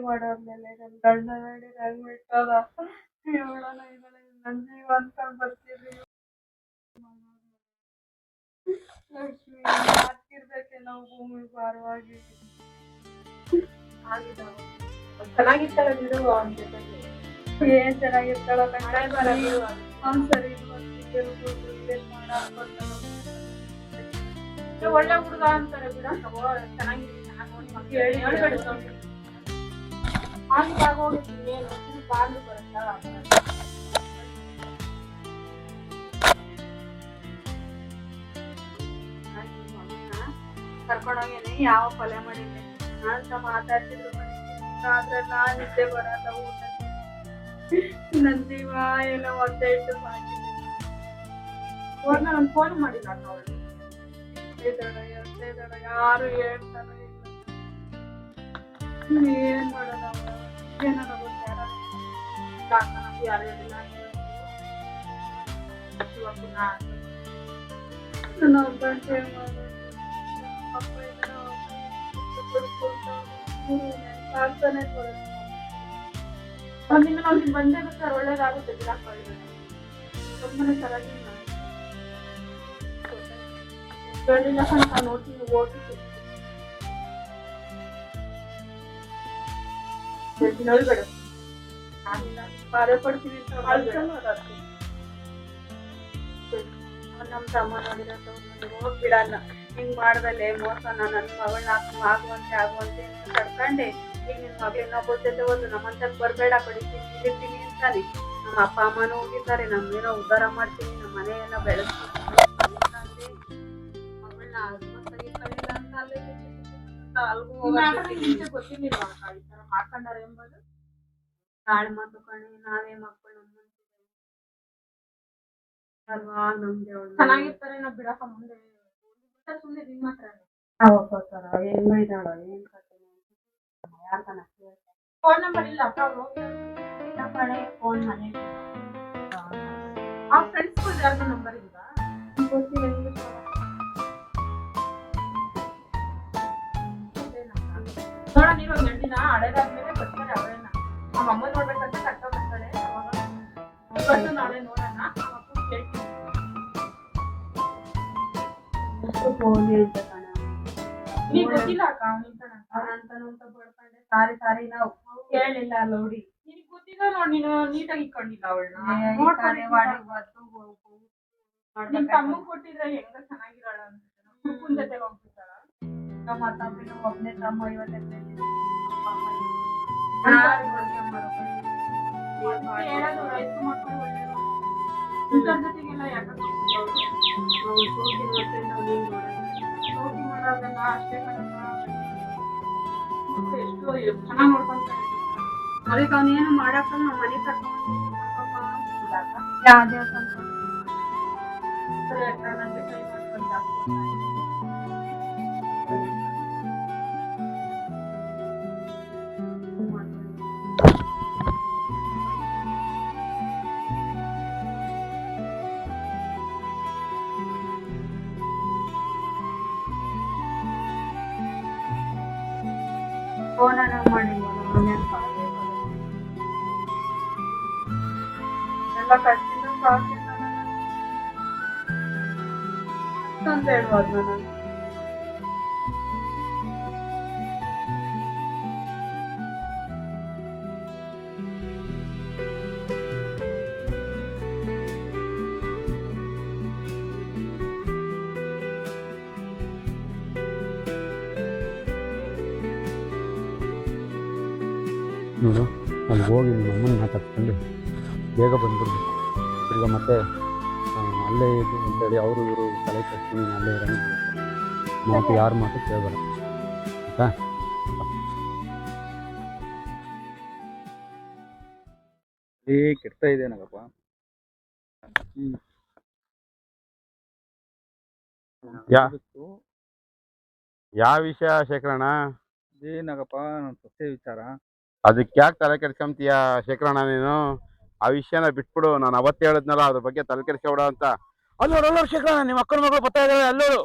ಮಾಡೋದ್ಮೇಲೆ ನನ್ನ ಗಂಡ ನೋಡಿ ನಂಗೆ ಬಿಟ್ಟೋದ. ನನ್ನ ಜೀವ ಅಂತ ಬರ್ತೀರಿ ಲಕ್ಷ್ಮಿ, ಹಾಕಿರ್ಬೇಕೆ ನಾವು ಭೂಮಿ ಭಾರವಾಗಿ. ಚೆನ್ನಾಗಿರ್ತಾಳೆ ಬಿಡು, ಅವನ ಜೊತೆಗೆ ಏನ್ ಚೆನ್ನಾಗಿರ್ತಾಳ. ಅವ್ನು ಸರಿ ಒಳ್ಳೆ ಹುಡುಗ ಅಂತಾರೆ ಬಿಡ. ಚೆನ್ನಾಗಿ ಹೇಳ್ಬೇಡಿ ಕರ್ಕೊಂಡೋಗೇನೆ ಯಾವ ಕೊಲೆ ಮಾಡಿದ್ದೆ ಅಂತ ಮಾತಾಡ್ತಿದ್ರು. ಆದ್ರೆ ನಾನ್ ನಿದ್ದೆ ಬರಲ್ಲ, ಊಟ ನನ್ ಜೀವ ಏನೋ ಒದ್ದೆ ಇಟ್ಟು ಸಾಕಿದೆ. ನಾನು ಫೋನ್ ಮಾಡಿಲ್ಲ ಅವಳು, ಯಾರು ಹೇಳ್ತಾರ ಇಲ್ಲ. ಏನ್ ಮಾಡೋಣ, ಏನಾರ ಗೊತ್ತಾರ ಯಾರು ಹೇಳಿಲ್ಲ. ನನ್ನ ಒಬ್ಬಂತೆ ಒಂದಿನ ನಾವು ಇಲ್ಲಿ ಬಂದೇ ಬೇಕಾದ್ರೆ ಒಳ್ಳೇದಾಗುತ್ತೆ. ತುಂಬಾನೇ ಚೆನ್ನಾಗಿ ಹೇಳಿಲ್ಲ ಅಂತ ನೋಡ್ತೀನಿ, ಓದಿಸಿ ಹೇಳ್ಬೇಡ. ಕಾರ್ಯ ಪಡ್ತೀನಿ ನಮ್ಮ ತಮ್ಮ ನೋಡಿರೋ ಹೋಗ್ಬಿಡಲ್ಲ. ಹಿಂಗ್ ಮಾಡ್ದಲೆ ಮೋಸ, ನನ್ನ ಮಗಳನ್ನ ಆಗುವಂತೆ ಅಂತ ಕರ್ಕೊಂಡೆ. ಈಗ ನಿನ್ ಮಗಳು ಇನ್ನೊಬ್ಬ ಜೊತೆ ಹೋದ್ರು ನಮ್ಮಂತಕ್ ಬರ್ಬೇಡ, ಕಡಿತೀನಿ ಅಂತಾನೆ. ನಮ್ಮ ಅಪ್ಪ ಅಮ್ಮನೂ ಹೋಗಿದ್ದಾರೆ, ನಮ್ಮೇನೋ ಉದ್ಧಾರ ಮಾಡ್ತೀನಿ, ನಮ್ಮ ಮನೆ ಎಲ್ಲ ಬೆಳೆಸ್ತೀನಿ ಮಗಳನ್ನ ಸರಿ ಕಳಿಲ್ಲ ಅಂತ ಅಲ್ಗೂ ಗೊತ್ತಿರ್ಲಿಲ್ಲ ಈ ತರ ಮಾಡ್ಕೊಂಡಾರೆ ಎಂಬುದು. ತಾಳೆ ಮಾತು ಕಣೆ, ನಾವೇ ಮಕ್ಕಳು ಅಲ್ವಾ, ನಮ್ಗೆ ಚೆನ್ನಾಗಿರ್ತಾರೆ. ನಾವ್ ಬಿಡಕ ಮುಂದೆ ಸುಮ್ಮನೆ ನಿನ್ ಮಾತ್ರ ಏನ್ ಬೈದಾಳ, ಏನ್ ಕತೆ ಯಾಕನ ಫೋನ್ ನಂಬರ್ ಇಲ್ಲ ಅಕ್ಕ ಅವ್ರು ಇಲ್ಲ ಕಡೆ ಫೋನ್ ಮನೆಗೆ ಆ ಫ್ರೆಂಡ್ಸ್ ಯಾರ್ದು ನಂಬರ್ ಇಲ್ಲ ಗೊತ್ತಿಲ್ಲ ನಿಮ್ಗೆ ನೋಡ ನೀನು ಒಂದ್ 2 ದಿನ ಹಳೇದಾದ್ಮೇಲೆ ಬರ್ತಾರೆ ಅವರೇನ ನಮ್ಮ ಅಮ್ಮ ನೋಡ್ಬೇಕಂತ ಕರ್ಕ ಬರ್ತಾಳೆ ಅವಾಗ ಇವತ್ತು ನಾಳೆ ನೋಡೋಣ ನಮ್ಮ ಅಪ್ಪ ಕೇಳ್ತೀನಿ ಫೋನ್ ಹೇಳ್ತೆ ಕಣ ನೀನ್ ಗೊತ್ತಿಲ್ಲ ಅಕ್ಕ ಅವನಂತ ಬಡ್ಕೊಂಡೆ ಸಾರಿ ನಾವು ಕೇಳಿಲ್ಲ ನೋಡಿ ನಿನಗ್ ಗೊತ್ತಿಲ್ಲ ನೋಡ್ ನೀನು ನೀಟಾಗಿ ಇಟ್ಕೊಂಡಿಲ್ಲ ಅವಳನ್ನ ನಿನ್ ತಮ್ಮಗ್ ಕೊಟ್ಟಿದ್ರೆ ಹೆಂಗ ಚೆನ್ನಾಗಿರೋಳ ಅಂತ ಕುಕ್ಕುನ್ ಜೊತೆ ಹೋಗ್ಬಿಟ್ಟಾಳ ನಮ್ಮ ತಮ್ಮಿನ ಒಬ್ನೇ ತಮ್ಮ ಇವತ್ತು ಹೇಳೋದು ವಯಸ್ಸು ಮಕ್ಕಳು ಒಳ್ಳೆಯವರು ಇಂಥವ್ರ ಜೊತೆಗೆಲ್ಲ ಯಾಕೆ ಶೋಕಿ ಮಾಡೋದೆಲ್ಲ ಅಷ್ಟೇ ಕಣಕ್ಕ ಎಷ್ಟು ಚೆನ್ನಾಗಿ ನೋಡ್ಕೊಂತಾರೆ ಅದಕ್ಕೆ ಅವನೇನು ಮಾಡಕ್ಕ ನಾವು ಮನೆ ಕರ್ಕೊಂಡು ಯಾವ್ದೇ ಸರಿ ಅಕ್ಕ ನನಗೆ ಕೈ ಮಾಡ್ಕೊಂಡು ಫೋನ್ ಮಾಡಿಲ್ವ ಎಲ್ಲ ಕಷ್ಟಿಂದ ಸಾಕಿಲ್ಲ ಅಂತ ಹೇಳ್ಬೋದು ನಾನು ನೋಡು ಅಲ್ಲಿ ಹೋಗಿ ನಿಮ್ಮ ಅಮ್ಮನ ಮಾತಾಡ್ಕೊಂಡು ಬೇಗ ಬಂದ್ಬಿಡ್ಬೇಕು ತಿರ್ಗ ಮತ್ತೆ ಅಲ್ಲೇ ಇದು ಅಂತೇಳಿ ಅವರು ಇವರು ತಲೆ ಕಟ್ತೀನಿ ಅಲ್ಲೇ ಇರೋಣ ಮಾತು ಯಾರ ಮಾತು ಕೇಳಬೇಡ ಆಯಿತಾ ಕೆಡ್ತಾ ಇದೆ ನಾಗಪ್ಪ ಯಾವ ವಿಷಯ ಶೇಖರಣ್ಣ? ಏನಾಗಪ್ಪ ನನ್ನ ಸೊಸೆ ವಿಚಾರ. ಅದಕ್ಕೆ ಯಾಕೆ ತಲೆ ಕೆಡ್ಸ್ಕೊಂತೀಯ ಶೇಖರಣ್ಣ ನೀನು? ಆ ವಿಷಯನ ಬಿಟ್ಬಿಡು. ನಾನು ಅವತ್ತೇ ಹೇಳಿದ್ನಲ್ಲ ಅದ್ರ ಬಗ್ಗೆ ತಲೆ ಕೆಡ್ಸ್ಕೊಬೇಡ ಅಂತ. ಅಲ್ಲೋಡು ಶೇಖರಣ್ಣ, ನಿಮ್ಮ ಅಕ್ಕನ ಮಗಳು ಬರ್ತಾ ಇದ್ದಾಳೆ, ಅಲ್ಲೋಡು.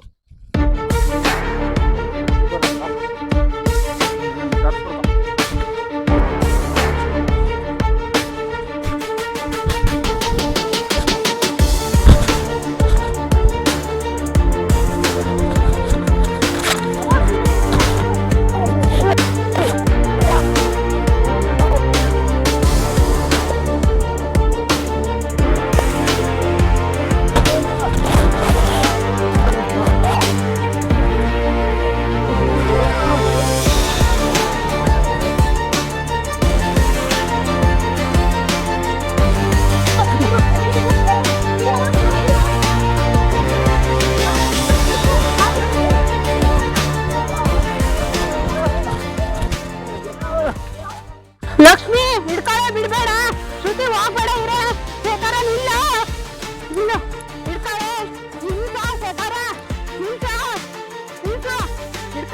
ಲಕ್ಷ್ಮಿ ಹಿಡ್ಕೊಳ್ಳೆ, ಬಿಡ್ಬೇಡ. ಶ್ರುತಿ ಹೋಗ್ಬೇಡ, ಇರೇ. ಶೇಖರ ನಿಲ್ಲ, ನಿಲ್ಲು, ಹಿಡ್ಕೊಳ್ಳೆ. ನಿಲ್ಸ ಶೇಖರ, ನಿಲ್ಸ, ನಿಲ್ಸ, ಹಿಡ್ಕ.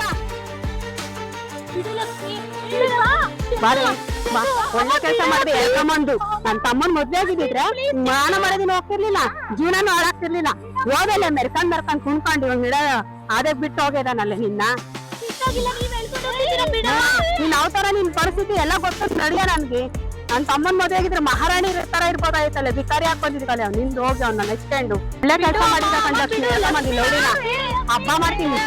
ಬಾರೆ, ಬಾ. ಒಳ್ಳೆ ಕೆಲಸ ಮಾಡಿ ಹೇಳ್ಕೊಂಬಂದು ನನ್ನ ತಮ್ಮನ್ ಮದ್ವೆ ಆಗಿದ್ರೆ ಮಾನ ಮಾಡೋದಿನ ಹೋಗ್ತಿರ್ಲಿಲ್ಲ, ಜೀವನನೂ ಹಾಳಾಗ್ತಿರ್ಲಿಲ್ಲ. ಹೋದಲ್ಲೇ ಮೆರ್ಕೊಂಡ್ ಕುಣ್ಕೊಂಡು ಇವಾಗ ಅದಕ್ಕೆ ಬಿಟ್ಟು ಹೋಗಿದಾನಲ್ಲೇ ನಿನ್ನ. ನೀನ್ ಯಾವ ತರ ನಿನ್ ಪರಿಸ್ಥಿತಿ ಎಲ್ಲ ಗೊತ್ತ ನಡಿಯ ನನ್ಗೆ. ನನ್ ತಮ್ಮನ್ ಮದ್ವೆ ಆಗಿದ್ರೆ ಮಹಾರಾಣಿ ತರ ಇರ್ಬೋದಾಯ್ತಲ್ಲ, ಬಿಕಾರಿ ಹಾಕೊಂಡಿದ್ಕಲ್ಲ ಅವ್ನು. ನಿಂದು ಹೋಗಿ ಅವ್ನ ನೆಕ್ಸ್ಟೆಂಡು ಒಳ್ಳೆ ಕೆಲಸ ಮಾಡಿದ ಕಂಡಕ್ಟರ್ ಎಲ್ಲ ಮಂದಿ ನೋಡಿನ ಹಬ್ಬ ಮಾಡ್ತೀನಿ.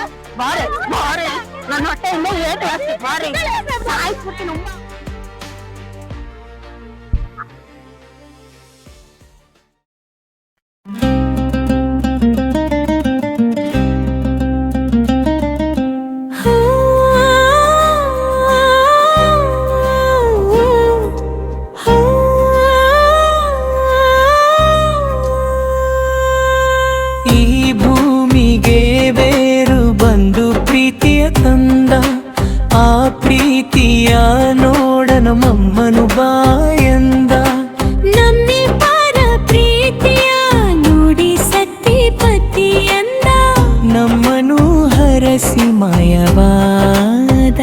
ಬಾರೆ ಬಾರೆ, ನನ್ನ ಹೊಟ್ಟೆ ಇನ್ನೂ ಏಟು ಹಾಕಿ ಬಾರೆ, ಆಯ್ಸ್ಬಿಡ್ತೀನಿ. ನಮ್ಮನು ಬಾಯಂದ ನಮ್ಮಿ ಪಾರ ಪ್ರೀತಿಯ ನೋಡಿ ಸತ್ತಿ ಪತಿಯಂದ ನಮ್ಮನು ಹರಸಿ ಮಾಯವಾದ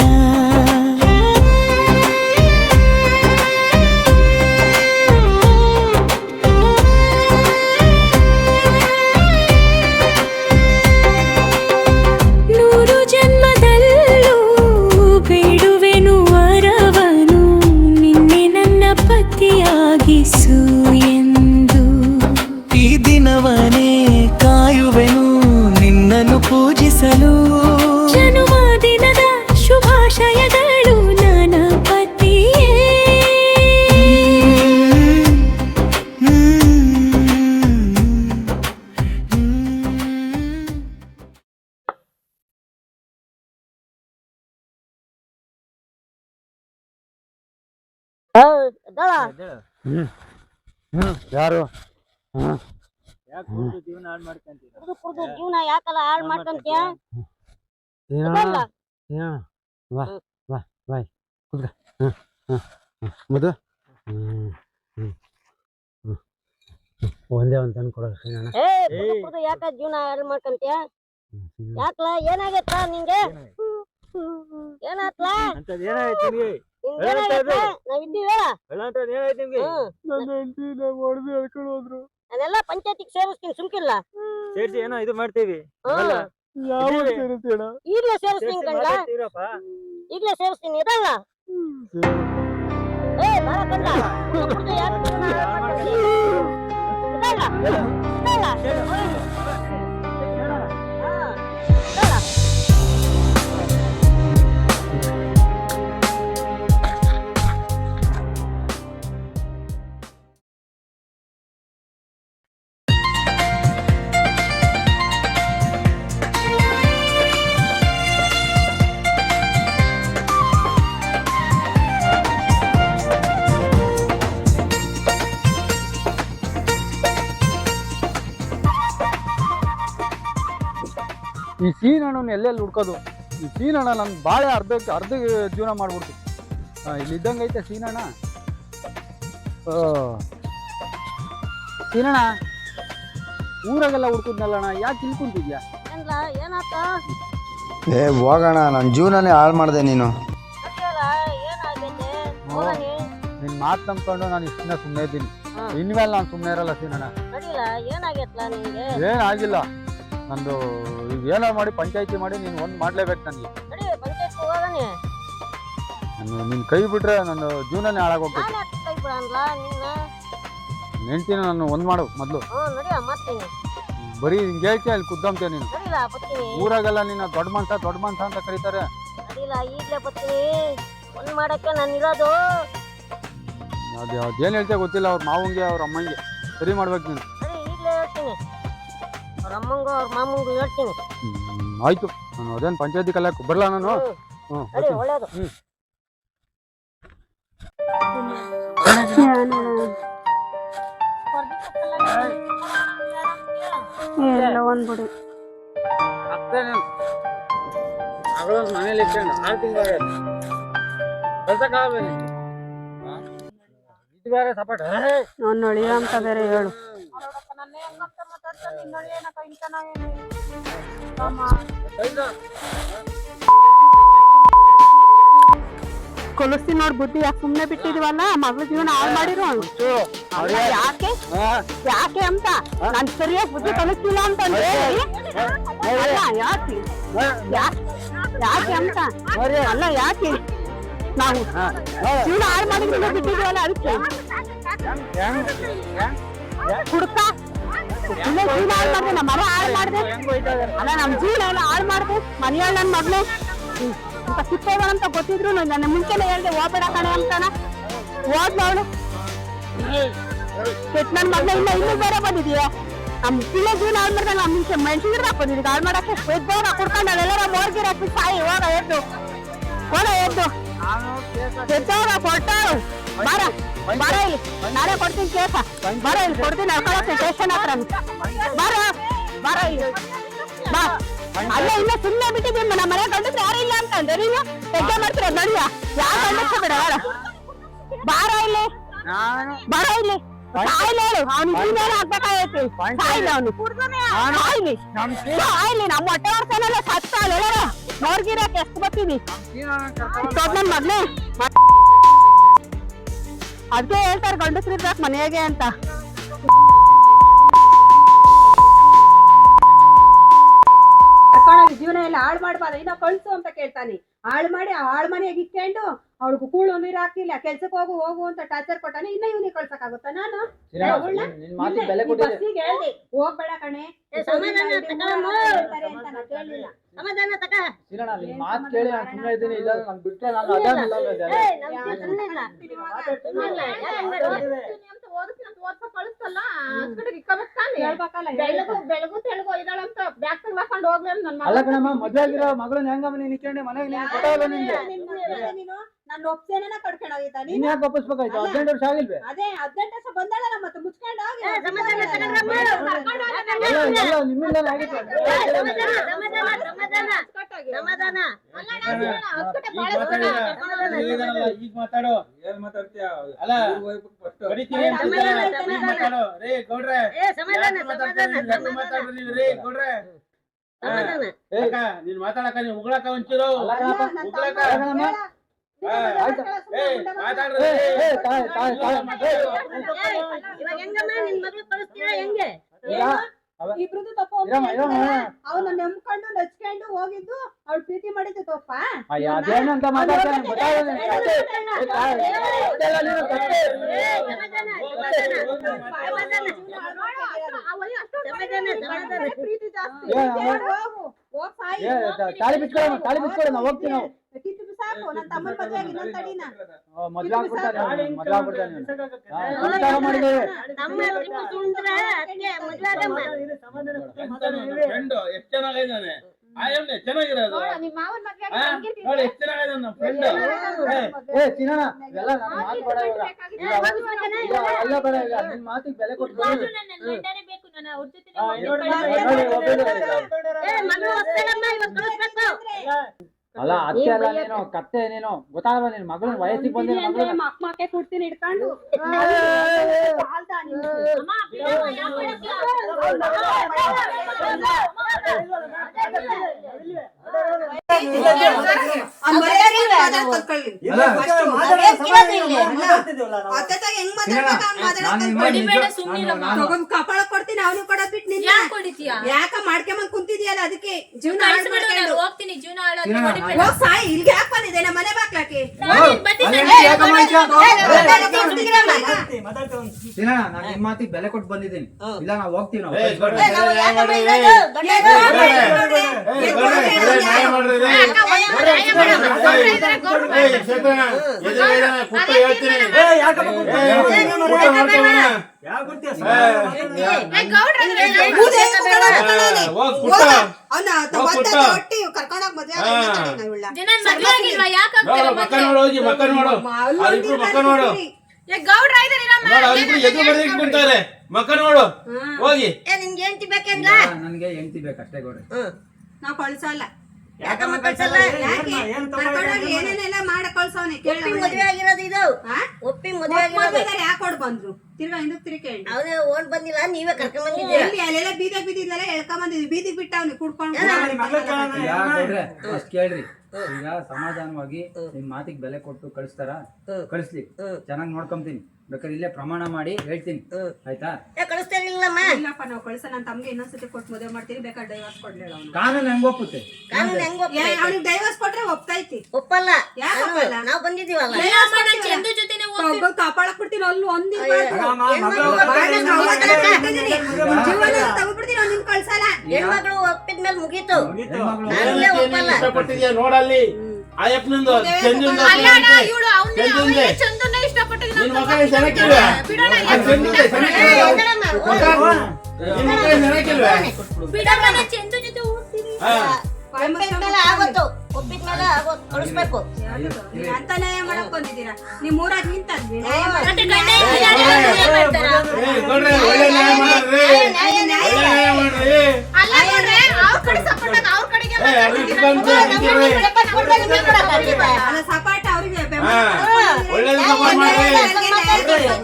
ಎದ್ದಾಳ ಯಾರು ಕುಡ್ದು ಕುಡ್ದು ಜೀವನ ಯಾಕಲ್ಲ ಹಾಳು ಮಾಡ್ಕೊಂತೀಯ ಎದ್ದಲ್ಲ? ಬಾ ಬಾ ಬಾಯ್ ಕುದ್ಕ ಮದು ಒಂದೇ ಒಂದು ತಂದು ಕೊಡೋ ಸೀನಣ್ಣ. ಏ ಕುಡ್ದು ಕುಡ್ದು ಯಾಕ ಜೀವನ ಹಾಳು ಮಾಡ್ಕೊಂತೀಯ ಯಾಕಲ ಏನಾಗತ್ತ ನಿಂಗೆ ಏನಾತ್ಲಾ ನಿಂಗೇನಾಗತ್ತ ನಾವ್ ಇದ್ದೀವಿ ನಾನೆಲ್ಲ ಪಂಚಾಯತಿಗೆ ಸೇರಿಸ್ತೀನಿ ಸುಮ್ಕಿಲ್ಲ ಸೇರ್ಸಿ ಏನೋ ಇದು ಮಾಡ್ತೀವಿ ಈಗ್ಲೇ ಸೇರಿಸ್ತೀನಿ ಕಂಡ ಈಗ್ಲೇ ಸೇರಿಸ್ತೀನಿ ಇದಲ್ಲ ಏ ಬಾಳ ಕಂಡ ಕುಡ್ದು ಕುಡ್ದು ಯಾಕ ಜೀವನ ಹಾಳ್ ಮಾಡ್ಕೊಂತೀಯ? ಇದಲ್ಲ ಇದಲ್ಲ ಈ ಸೀನಣ್ಣನ ಎಲ್ಲೆಲ್ಲಿ ಹುಡ್ಕೋದು ಈ ಸೀನಣ್ಣ ನನ್ನ ಬಾಳೆ ಅರ್ಧ ಜೀವನ ಮಾಡ್ಬಿಡ್ತು ಇಲ್ಲಿದ್ದಂಗೆ ಐತೆ ಸೀನಣ್ಣ ಸೀನಣ್ಣ ಊರಾಗೆಲ್ಲ ಹುಡ್ಕುದ್ನಲ್ಲಣ್ಣ ಯಾಕೆ ಇಲ್ಲಿ ಕುಂತಿದ್ಯಾ ಏನಾತ ಏ ಹೋಗೋಣ ನನ್ನ ಜೀವನನೇ ಹಾಳು ಮಾಡಿದೆ ನೀನು. ಏನಾಗೈತೆ ಹೋಗನಿ ನಿನ್ನ ಮಾತು ನಂಬ್ಕೊಂಡು ನಾನು ಇಷ್ಟನ್ನ ಸುಮ್ಮನೆ ಇದ್ದೀನಿ ಇನ್ಮೇಲೆ ನಾನು ಸುಮ್ಮನೆ ಇರಲ್ಲ ಸೀನಣ್ಣ. ನಡಿಲ್ಲ ಏನಾಗೈತ್ಲ ನಿಂಗೆ ಏನಾಗಿಲ್ಲ ನಂದು ಈಗ ಏನೋ ಮಾಡಿ ಪಂಚಾಯತಿ ಮಾಡಿ ನೀನು ಒಂದು ಮಾಡಲೇಬೇಕು ನನಗೆ. ನಡಿ ಪಂಚಾಯತ್ ಹೋಗನಿ ನಿನ್ನ ಕೈ ಬಿಟ್ರೆ ನನ್ನ ಜೀವನನೇ ಹಾಳಾಗೋಗ್ತೈತೆ. ನಾನು ಯಾಕೆ ಕೈ ಬಿಡಲ್ಲ ನಿನ್ನ ನೆಂಟಿನ ನಾನು ಒಂದು ಮಾಡು ಮೊದಲು. ನಡಿಯ ಮಾಡ್ತೀನಿ ಬರೀ ಹಿಂಗೆ ಹೇಳ್ತೀಯ ಅಲ್ಲಿ ಕುದ್ದಂತೆ ನೀನು. ನಡಿಲ್ಲ ಬರ್ತೀನಿ ಊರಾಗೆಲ್ಲ ನಿನ್ನ ದೊಡ್ಡ ಮನ್ಸ ಅಂತ ಕರೀತಾರೆ. ನಡಿಲ್ಲ ಈಗಲೇ ಬರ್ತೀನಿ ಒಂದ್ ಮಾಡಕ್ಕೆ ನಾನು ಇರೋದು ಅದೇನು ಹೇಳ್ತೀಯ ಗೊತ್ತಿಲ್ಲ ಅವ್ರ ಮಾವಂಗೆ ಅವ್ರ ಅಮ್ಮಂಗೆ ಸರಿ ಮಾಡ್ಬೇಕು ನೀನು. ನಡಿ ಈಗಲೇ ಹೇಳ್ತೀನಿ ಅವ್ರ ಅಮ್ಮಂಗೂ ಅವ್ರ ಮಾಮಂಗೂ ಹೇಳ್ತೀನಿ. ಆಯ್ತು ನಾನು ಅದೇನು ಪಂಚಾಯತಿ ಕಲ್ಯಾಕ ಬರಲ್ಲ ನಾನು. ನಡಿ ಒಳ್ಳೇದು ಎಲ್ಲ ಒಂದ್ಬಿಡಿ ಮನೇಲಿ ಇಟ್ಕೊಂಡು 6 ತಿಂಗಳು ಇದು ಬೇರೆ ಸಪಾಟ ನಾನು ನಳಿಯ ಅಂತ ಬೇರೆ ಹೇಳು. ಕೊಲಿಸ್ತೀನಿ ನೋಡಿ ಬುದ್ಧಿ ಯಾಕೆ ಸುಮ್ನೆ ಬಿಟ್ಟಿದೀವಲ್ಲ ಮಗಳ ಜೀವನ ಹಾಳು ಮಾಡಿರು ಯಾಕೆ ಯಾಕೆ ಅಂತ ನಾನ್ ಸರಿಯಾಗಿ ಬುದ್ಧಿ ಕಲಿಸ್ತಿಲ್ಲ ಅಂತ ಯಾಕೆ ಯಾಕೆ ಅಂತ ಅಲ್ಲ ಯಾಕೆ ನಾವು ಜೀವನ ಹಾಳು ಮಾಡಿ ಬಿಟ್ಟಿದೀವಲ್ಲ ಅದಕ್ಕೆ ಹುಡುಕ ಜೀವನ ಹಾಳು ಮಾಡಿದೆ ನಮ್ಮ ಮನೆ ಹಾಳು ಮಾಡಿದೆ ಅಲ್ಲ ನಮ್ ಜೀವನ ಎಲ್ಲ ಹಾಳು ಮಾಡಿದೆ ಮನೆಯಲ್ಲ ನನ್ ಮಗ್ಳು ಅಂತ ಸಿಪ್ಪೇಗಳಂತ ಗೊತ್ತಿದ್ರು ನನ್ನ ಮುಂಚೆನೆ ಹೇಳ್ದೆ ಹೋಗ್ಬೇಡ ಕಣೆ ಅಂತಾನ ಹೋದ್ಲು ಅವಳು ಕೆಟ್ಟ ನನ್ ಮಗ್ಳ ಇನ್ನೂ ಬೇರೆ ಬಂದಿದೀಯ ನಮ್ ಪಿಳ್ಳೆ ಜೀವನ ಹಾಳು ಮಾಡ್ದಂಗ ನಮ್ ಮುಂಚೆ ಮೆಣಸಿನ ಬಂದಿದ್ದೀವಿ ಹಾಳು ಮಾಡಕ್ಕೆ ಎದ್ದೋಗ ಕುಡ್ಕೊಂಡು ಅಲ್ಲೆಲ್ಲರ ಮೋರ್ಗಿರ ಹಾಕಿ ಸಾಯಿ ಹೋಗ ಎದ್ದು ಎದ್ದೋಗ ಕೊಟ್ಟರು ಬಾರ ಬಾರ ಇಲ್ಲಿ ನಾನೇ ಕೊಡ್ತೀನಿ ಕೇಸ ಬಾರ ಇಲ್ಲಿ ಕೊಡ್ತೀನಿ ಅಳ್ಕೊಳಕ್ಕೆ ಸ್ಟೇಷನ್ ಹತ್ರ ಬಾರ ಇಲ್ಲಿ ಬಾ ಅಲ್ಲ ಇಲ್ಲ ಸುಮ್ಮನೆ ಬಿಟ್ಟಿದ್ದೀನಿ ನಮ್ಮ ಮನೆ ಗಂಡಸ್ರು ಯಾರು ಇಲ್ಲ ಅಂತಂದ್ರೆ ನೀನು ಹೆಜ್ಜೆ ಮಾಡ್ತೀರ ನಡಿಯ ಯಾರು ಗಂಡಸ್ರು ಬಿಡ ಬಾರ ಇಲ್ಲಿ ಸಾಯ್ಲಿ ಹೇಳು ಅವ್ನಿಗೆ ಇನ್ನೇನು ಆಗ್ಬೇಕಾಗೈತಿ ಸಾಯ್ಲಿ ಅವನು ಸಾಯ್ಲಿ ನಮ್ಮ ಹೊಟ್ಟೆ ವರ್ಷನೆಲ್ಲ ಸತ್ತ ಅಲ್ಲ ನೋಡ್ಗಿರಕ್ಕೆ ಎಷ್ಟು ಬರ್ತೀನಿ ನನ್ ಮಗ್ನೆ ಅದಕ್ಕೆ ಹೇಳ್ತಾರೆ ಗಂಡಸ್ರು ಇರ್ಬೇಕು ಮನೆಯಾಗೆ ಅಂತ ಜೀವನ ಎಲ್ಲ ಹಾಳು ಮಾಡ್ಬಾರ್ದು ಇನ್ನ ಕಳ್ಸು ಅಂತ ಕೇಳ್ತಾನೆ ಹಾಳು ಮಾಡಿ ಹಾಳು ಮನೆಯಾಗ ಇಟ್ಕೊಂಡು ಅವಳಿಗೆ ಕೂಳು ನೀರು ಹಾಕಿಲ್ಲ ಕೆಲ್ಸಕ್ಕೆ ಹೋಗು ಅಂತ ಟಾರ್ಚರ್ ಕೊಟ್ಟಾನೆ ಇನ್ನ ಇವನಿಗೆ ಕಳ್ಸಕ್ಕಾಗುತ್ತಾ ನಾನು ಬಸ್ಸಿಗೆ ಹೇಳ್ದೆ ಹೋಗ್ಬೇಡ ಕಣೆ ಸಮಾಧಾನ ತಕ ಮಾತು ಕೇಳಿ ನಾನು ಸುಮ್ಮನೆ ಇದ್ದೀನಿ ಇಲ್ಲ ನಾನು ಬಿಟ್ಟರೆ ನಾನು ಅಲ್ಲ ಕಣಮ್ಮ ಮದ್ವೆ ಆಗಿರೋ ಮಗಳನ್ನ ಹೆಂಗಮ್ಮ ನೀನು ಇಟ್ಕೊಂಡೆ ಮನೆಗೆ ನೀನು ಕೊಟ್ಟವಲ್ಲ ನಿನ್ಗೆ ನಾನು ಒಪ್ಸೇನ ಕಡ್ಕೊಂಡು ಹೋಗಿದ್ದ ನೀನ್ ಯಾಕೆ ಒಪ್ಪಿಸ್ಬೇಕಾಯ್ತು? 18 ವರ್ಷ ಆಗಿಲ್ವೇ? ಅದೇ 18 ವರ್ಷ ಬಂದಾಳಲ್ಲ ಮತ್ತೆ ಮುಚ್ಕೊಂಡು ಹೋಗಿ ಸಮಾಧಾನ ತಗೊಂಡ್ರಮ್ಮ. ಎಲ್ಲ ನಿಮ್ಮಿಂದಲೇ ಆಗಿತ್ತು. ಸಮಾಧಾನ ಈಗ ಮಾತಾಡು. ಏನ್ ಮಾತಾಡ್ತೀಯ? ಅಲ್ಲ ಫಸ್ಟ್ ಬರೀತೀನಿ ಅಂತ ಮಾತಾಡು. ರೇ ಗೌಡ್ರೆ ಮಾತಾಡ್ರಿ ನೀವು. ರೇ ಗೌಡ್ರೆ ನೀನ್ ಮಾತಾಡಕ ನೀವು ಉಗ್ಳಕ ಒಂಚೂರು ಉಗ್ಳಕ ಮಾತಾಡ್ರಿ. ಇವಾಗ ಹೆಂಗಮ್ಮ ನಿನ್ ಮಗಳು ಕಳಿಸ್ತೀರಾ ಹೆಂಗೆ? ಇಬ್ರದ್ದು ತಪ್ಪ. ಅವ್ನ ನೆಮ್ಕೊಂಡು ನಚ್ಕೊಂಡು ಹೋಗಿದ್ದು ಅವ್ಳು ಪ್ರೀತಿ ಮಾಡಿದ್ದು ತಪ್ಪ. ಅದೇನಂತ ಮಾತಾಡ್ತಾನೆ ಪ್ರೀತಿ ಜಾಸ್ತಿ. ತಾಳಿ ಬಿಚ್ಕೊಳ್ಳೋಣ ನಾವು ಹೋಗ್ತೀವಿ. ನಾವು ಕಿತ್ತು ಬಿಸಾಕು. ನನ್ನ ತಮ್ಮನ ಮದ್ವೆ ಆಗಿ ಇನ್ನೊಂದ್ ತಡಿನ. ಮದ್ವೆ ಆಗ್ಬಿಡ್ತಾನೆ. ಎಷ್ಟ್ ಚೆನ್ನಾಗಿದ್ದಾನೆ ಚೆನ್ನಾಗಿರೋದು. ನೋಡಿ ಎಷ್ಟ್ ಚೆನ್ನಾಗಿದೆ ನಮ್ಮ ಫ್ರೆಂಡ್. ಚಿನ್ನಣ್ಣ ಇವೆಲ್ಲ ನಾನು ಮಾತಾಡ ಎಲ್ಲ ಬೇಡ. ಈಗ ನಿನ್ ಮಾತಿಗೆ ಬೆಲೆ ಕೊಟ್ಟು ಅಲ್ಲ ಅತ್ತೆ ಅಲ್ಲ ನೀನು ಕತ್ತೆ ನೀನು ಗೊತ್ತಾಗಲ್ಲ. ನಿನ್ ಮಗಳ ವಯಸ್ಸಿಗೆ ಬಂದಿನ ಮಗಳು ಮಕ್ಕಕ್ಕೆ ಕೊಡ್ತೀನಿ ಹಿಡ್ಕೊಂಡು. ಕಪಾಳ ಕೊಡ್ತೀನಿ ಅವನು ಕೊಡೋದ್ ಬಿಟ್ಟು ಯಾಕ ಮಾಡ್ಕೊಂಬಂದ್ ಕುಂತಿದ್ಯಲ್ಲ ಅದಕ್ಕೆ ಜೀವನ ಹೋಗ್ತೀನಿ ಜೀವನ ಸಾಯಿ ಇಲ್ಲಿಗೆ ಯಾಕೆ ಬಂದಿದೆ ನಮ್ಮ ಮನೆ ಬಾಕ್ಲಾಕೆ? ನಾನು ನಿಮ್ ಮಾತಿಗೆ ಬೆಲೆ ಕೊಟ್ಟು ಬಂದಿದ್ದೀನಿ. ಇಲ್ಲ ನಾವು ಹೋಗ್ತೀವಿ. ನಾವು ಕರ್ಕೊಂಡೋಗ್ ಮದ್ವೆ ಮಕ್ಕ ನೋಡು ಹೋಗಿ. ನಿಮ್ಗೆ ಹೆಂಡತಿ ಬೇಕೇನ್ಲ? ನನ್ಗೆ ಹೆಂಡತಿ ಬೇಕಷ್ಟೇ ಗೋಡೆ. ನಾವ್ ಕಳ್ಸಲ್ಲ. ಯಾಕಮ್ಮ ಕಳ್ಸಲ್ಲ? ಏನೇನೆಲ್ಲ ಮಾಡ ಕಳ್ಸವನೆ. ಒಪ್ಪಿ ಮದ್ವೆ ಆಗಿರೋದು ಇದು. ಒಪ್ಪಿ ಮದ್ವೆ ಆಗಿರೋದು. ಯಾಕೆ ಕೊಡ್ ಬಂದ್ರು? ತಿರ್ಗಾ ಹಿಂದಕ್ ತಿರ್ಕೇಳಿ ಅವನೇ ಓಡ್ ಬಂದಿಲ್ಲ, ನೀವೇ ಕರ್ಕೊಂಡ್ ಬಂದಿದ್ದೀರಾ. ಅಲ್ಲೆಲ್ಲ ಬೀದಿಗೆ ಬಿದ್ದಿದ್ದೆಲ್ಲ ಎಳ್ಕೊಂಡ್ ಬಂದಿದ್ವಿ. ಬೀದಿಗೆ ಬಿಟ್ಟವ್ನಿ ಕುಡ್ಕೊಂಡು. ಅಷ್ಟ್ ಕೇಳ್ರಿ. ಈಗ ಸಮಾಧಾನವಾಗಿ ನಿಮ್ ಮಾತಿಗೆ ಬೆಲೆ ಕೊಟ್ಟು ಕಳಿಸ್ತಾರ ಕಳಿಸ್ಲಿ. ಚೆನ್ನಾಗಿ ನೋಡ್ಕೊಂತೀನಿ. ಬೇಕಾದ್ರೆ ಇಲ್ಲೇ ಪ್ರಮಾಣ ಮಾಡಿ ಹೇಳ್ತೀನಿ. ಆಯ್ತಾ? ಕಳಿಸ್ತಾರಿಲ್ಲಮ್ಮ. ಇಲ್ಲಪ್ಪ ನಾವು ಕಳ್ಸ. ನನ್ನ ತಮ್ಗೆ ಇನ್ನೊಂದ್ಸತಿ ಕೊಟ್ಟು ಮದುವೆ ಮಾಡ್ತೀನಿ. ಬೇಕಾದ್ರೆ ಡೈವರ್ಸ್ ಕೊಡ್ಲಿಲ್ಲ ಅವ್ನು. ಕಾನೂನು ಹೆಂಗ್ ಒಪ್ಪುತ್ತೆ? ಕಾನೂನು ಹೆಂಗ್ ಒಪ್ತೈತೆ? ಅವ್ನಿಗೆ ಡೈವರ್ಸ್ ಕೊಟ್ರೆ ಒಪ್ತೈತಿ. ಒಪ್ಪಲ್ಲ. ಯಾಕೆ ಒಪ್ಪಲ್ಲ? ನಾವು ಬಂದಿದ್ದೀವಲ್ಲ. ಚಂದು ಜೊತೆನೆ ಕಾಪಾಡಕ್ ಬಿಡ್ತೀನಿ. ಅಲ್ಲಿ ಒಂದಿ ತಗೋಬಿಡ್ತೀನಿ. ಅವ್ನಿನ್ ಕಳ್ಸಲ್ಲ. ಹೆಣ್ಮಗಳು ಒಪ್ಪಿದ್ಮೇಲೆ ಮುಗೀತು. ಇಷ್ಟಪಟ್ಟಿದ್ಯಾ ನೋಡಲ್ಲಿ ಆಯಪ್ಪನಿಂದು ಚಂದುಂದು ಚಂದನ್ನ ಇಷ್ಟಪಟ್ಟಿದ್ದೀನಿ. ನಿನ್ ಮಕ್ಕಳ ಜನಕ್ಕಿಲ್ವಾ? ಬಿಡಮ್ಮ ಚಂದು ಜೊತೆ ಹೋಗ್ತೀನಿ. ಒಪ್ಪಿದ್ಮೇಲೆ ಆಗೋದು. ಒಪ್ಪಿದ್ಮೇಲೆ ಆಗೋದು ಕಳಿಸ್ಬೇಕು. ಅಂತ ನ್ಯಾಯ ಮಾಡಕ್ ಬಂದಿದ್ದೀರಾ? ನಿಮ್ ಊರಾಗ ನಿಂತದ್ವಿ ನ್ಯಾಯ ಮತ್ತೆ ಗಂಡ ಹೆಂಡತಿ ಮಾಡ್ತಾರಾ? ಅಲ್ಲ ನೋಡ್ರೆ ಅವ್ರ ಕಡೆ ಸಪೋರ್ಟ್ ಆಗ ಅವ್ರ ಕಡೆಗೆ ಸಪಾಟ ಅವ್ರಿಗೆ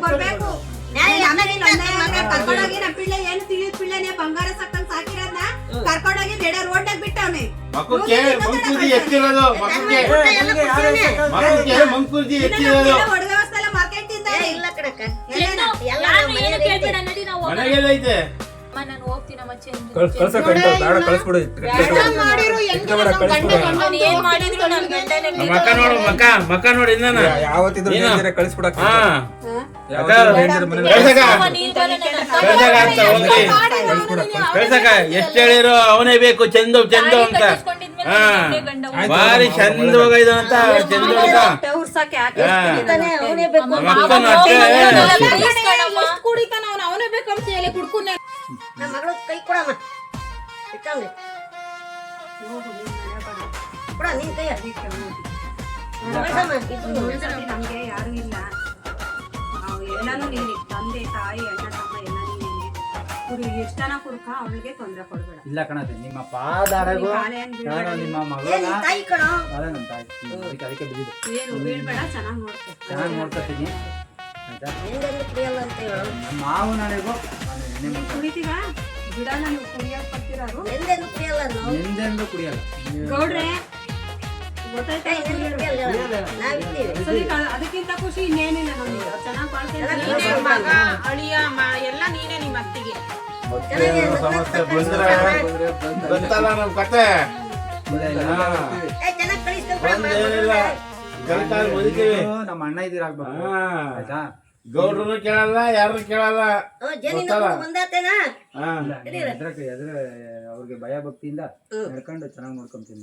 ಬರ್ಬೇಕು. ಕರ್ಕೊಂಡೋಗಿ ನಮ್ಮ ಪಿಳ್ಳೆ ಏನು ತಿಳಿದ್ ಪಿಳ್ಳೆನೆ ಬಂಗಾರ ಸಕ್ಕಂಗ್ ಸಾಕಿರೋದ್ನ ಕರ್ಕೊಂಡೋಗಿ ನೆಡ ರೋಡ್ನಾಗ ಬಿಟ್ಟವ್ನೆ. ಮಕ್ಕಳಿಗೆ ಮಂಕುರ್ಜಿ ಎತ್ತಿರೋದು. ಮಕ್ಕಳಿಗೆ ಮಂಕುರ್ಜಿ ಎತ್ತಿರೋದು. ಒಡವೆ ವಸ್ತು ಎಲ್ಲ ಮಾರ್ಕೆಟ್ ಇಂದ ಇಲ್ಲ ಕಣಕ್ಕ. ಮನೆಗೆಲ್ಲ ಐತೆ. ನಾನು ಹೋಗ್ತೀನಮ್ಮ ಚಂದು. ಏನ್ ಮಾಡಿದ್ರು ನನ್ ಗಂಡನೇ ಮಕ್ಕ ನೋಡು ಮಕ್ಕ ನೋಡಿ ಇಂದನ ಕಳಿಸ್ಬಿಡಕ್ ಕಳ್ಸಕ ಎಷ್ಟ್ ಹೇಳಿರೋ ಅವನೇ ಬೇಕು ಚಂದು ಚಂದು ಅಂತ. ಭಾರಿ ಚಂದ ಹೋಗೈದು ಅಂತ ಚಂದು ಅಂತ. ಅವನೇ ಬೇಕು. ಮಕ್ಕನು ಅಷ್ಟೇ. ಕುಡಿತಾನ ಅವನೇ ಬೇಕಂತ ಹೇಳಿ ಕುಡ್ಕೊಂಡ ನಮ್ಮ ಮಗಳು ಕೈ ಕೊಡಮ್ಮ. ಇಟ್ಟಂಗೆ ಕೊಡ ನಿನ್ ಕೈಯ. ನಮಗೆ ಯಾರು ಇಲ್ಲ, ನಾವು ಎಲ್ಲಾನು ನೀನೆ, ತಂದೆ ತಾಯಿ ಅಣ್ಣ ತಮ್ಮ ಎಲ್ಲ ನೀನೇನೆ. ಕುಡಿ ಎಷ್ಟು ಜನ ಕುಡ್ಕ ಅವಳಿಗೆ ತೊಂದರೆ ಕೊಡ್ಬೇಡ. ಇಲ್ಲ ಕಣತೆ, ನಿಮ್ಮ ಪಾದಾರಗೂ ನಾನು ನಿಮ್ಮ ಮಗಳನ್ನ ತಾಯಿ ಕಣೋ. ಅದೇ ನನ್ನ ತಾಯಿ. ಅದಕ್ಕೆ ಬಿದ್ದಿದೆ. ಏನು ಬೀಳ್ಬೇಡ, ಚೆನ್ನಾಗಿ ನೋಡ್ಕೊ. ಚೆನ್ನಾಗಿ ನೋಡ್ಕೊತೀನಿ ಆಯ್ತಾ. ಹೆಂಗೆಂದು ಕುಡಿಯಲ್ಲ ಅಂತ ಹೇಳು. ನಮ್ಮ ಮಾವು ನನಗೂ ನಾನು ಎಣ್ಣೆ ಮುಟ್ಟ ಕುಡಿತೀವ ಬಿಡಲ್ಲ, ನೀವು ಕುಡಿಯೋಕೆ ಬರ್ತಿರೋರು. ಎಂದೆಂದು ಕುಡಿಯಲ್ಲ ನಾವು. ಎಂದೆಂದು ಕುಡಿಯಲ್ಲ. ಗೌಡ್ರೆ ಗೊತ್ತಾಯ್ತಾ? ಎಂದೆಂದು ಕುಡಿಯಲ್ಲ. ನಾವಿದ್ದೀವಿ. ಸರಿ, ಅದಕ್ಕಿಂತ ಖುಷಿ ಇನ್ನೇನಿಲ್ಲ ನಮ್ಗೆ. ಚೆನ್ನಾಗಿ ಬಾಳ್ಕೊಂಡು ಮಗ ಅಳಿಯ ಎಲ್ಲ ನೀನೇ ನಿಮ್ಮ ಅತ್ತಿಗೆ. ಸಮಸ್ಯೆ ಬಂತಲ್ಲ ನಮ್ಮ ಕತೆ. ಚೆನ್ನಾಗಿ ಕಳಿಸ್ಕೊಂಡು ಏನಿಲ್ಲ, ಕರೆಕ್ಟಾಗಿ ಬದುಕೀವಿ. ನಮ್ಮ ಅಣ್ಣ ಇದ್ದೀರಾಗ್ಬೇಕು ಆಯ್ತಾ. ಗೌಡ್ರನ್ನು ಕೇಳಲ್ಲ, ಯಾರನ್ನು ಕೇಳಲ್ಲ. ಬಂದಾತೇನಾ? ಅವ್ರಿಗೆ ಭಯ ಭಕ್ತಿಯಿಂದ ನಡ್ಕೊಂಡು ಚೆನ್ನಾಗಿ ನೋಡ್ಕೊಂತೀನಿ.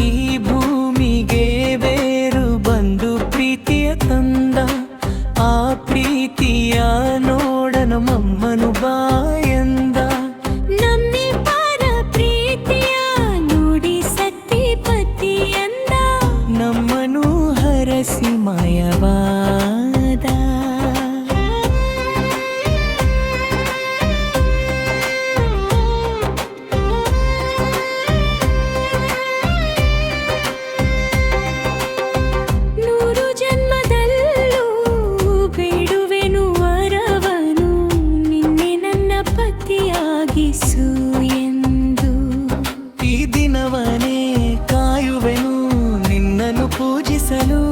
ಈ ಭೂಮಿಗೆ ಬೇರು ಬಂದು ಪ್ರೀತಿಯ ತಂದ, ಆ ಪ್ರೀತಿಯ ನೋಡನ ಮಮ್ಮನು ಬಾಯಂದ. ನಮ್ಮಿ ಪಾರ ಪ್ರೀತಿಯ ನೋಡಿ ಸತ್ತಿ ಪತಿಯಂದ, ನಮ್ಮನು ಹರಸಿ ಮಾಯವಾದ. ನೂರು ಜನ್ಮದಲ್ಲೂ ಬೇಡುವೆನು ವರವನು, ನಿನ್ನೆ ನನ್ನ ಪತಿಯಾಗಿಸು ಎಂದು. ಈ ದಿನವನೇ ಕಾಯುವೆನು ನಿನ್ನನ್ನು ಪೂಜಿಸಲು.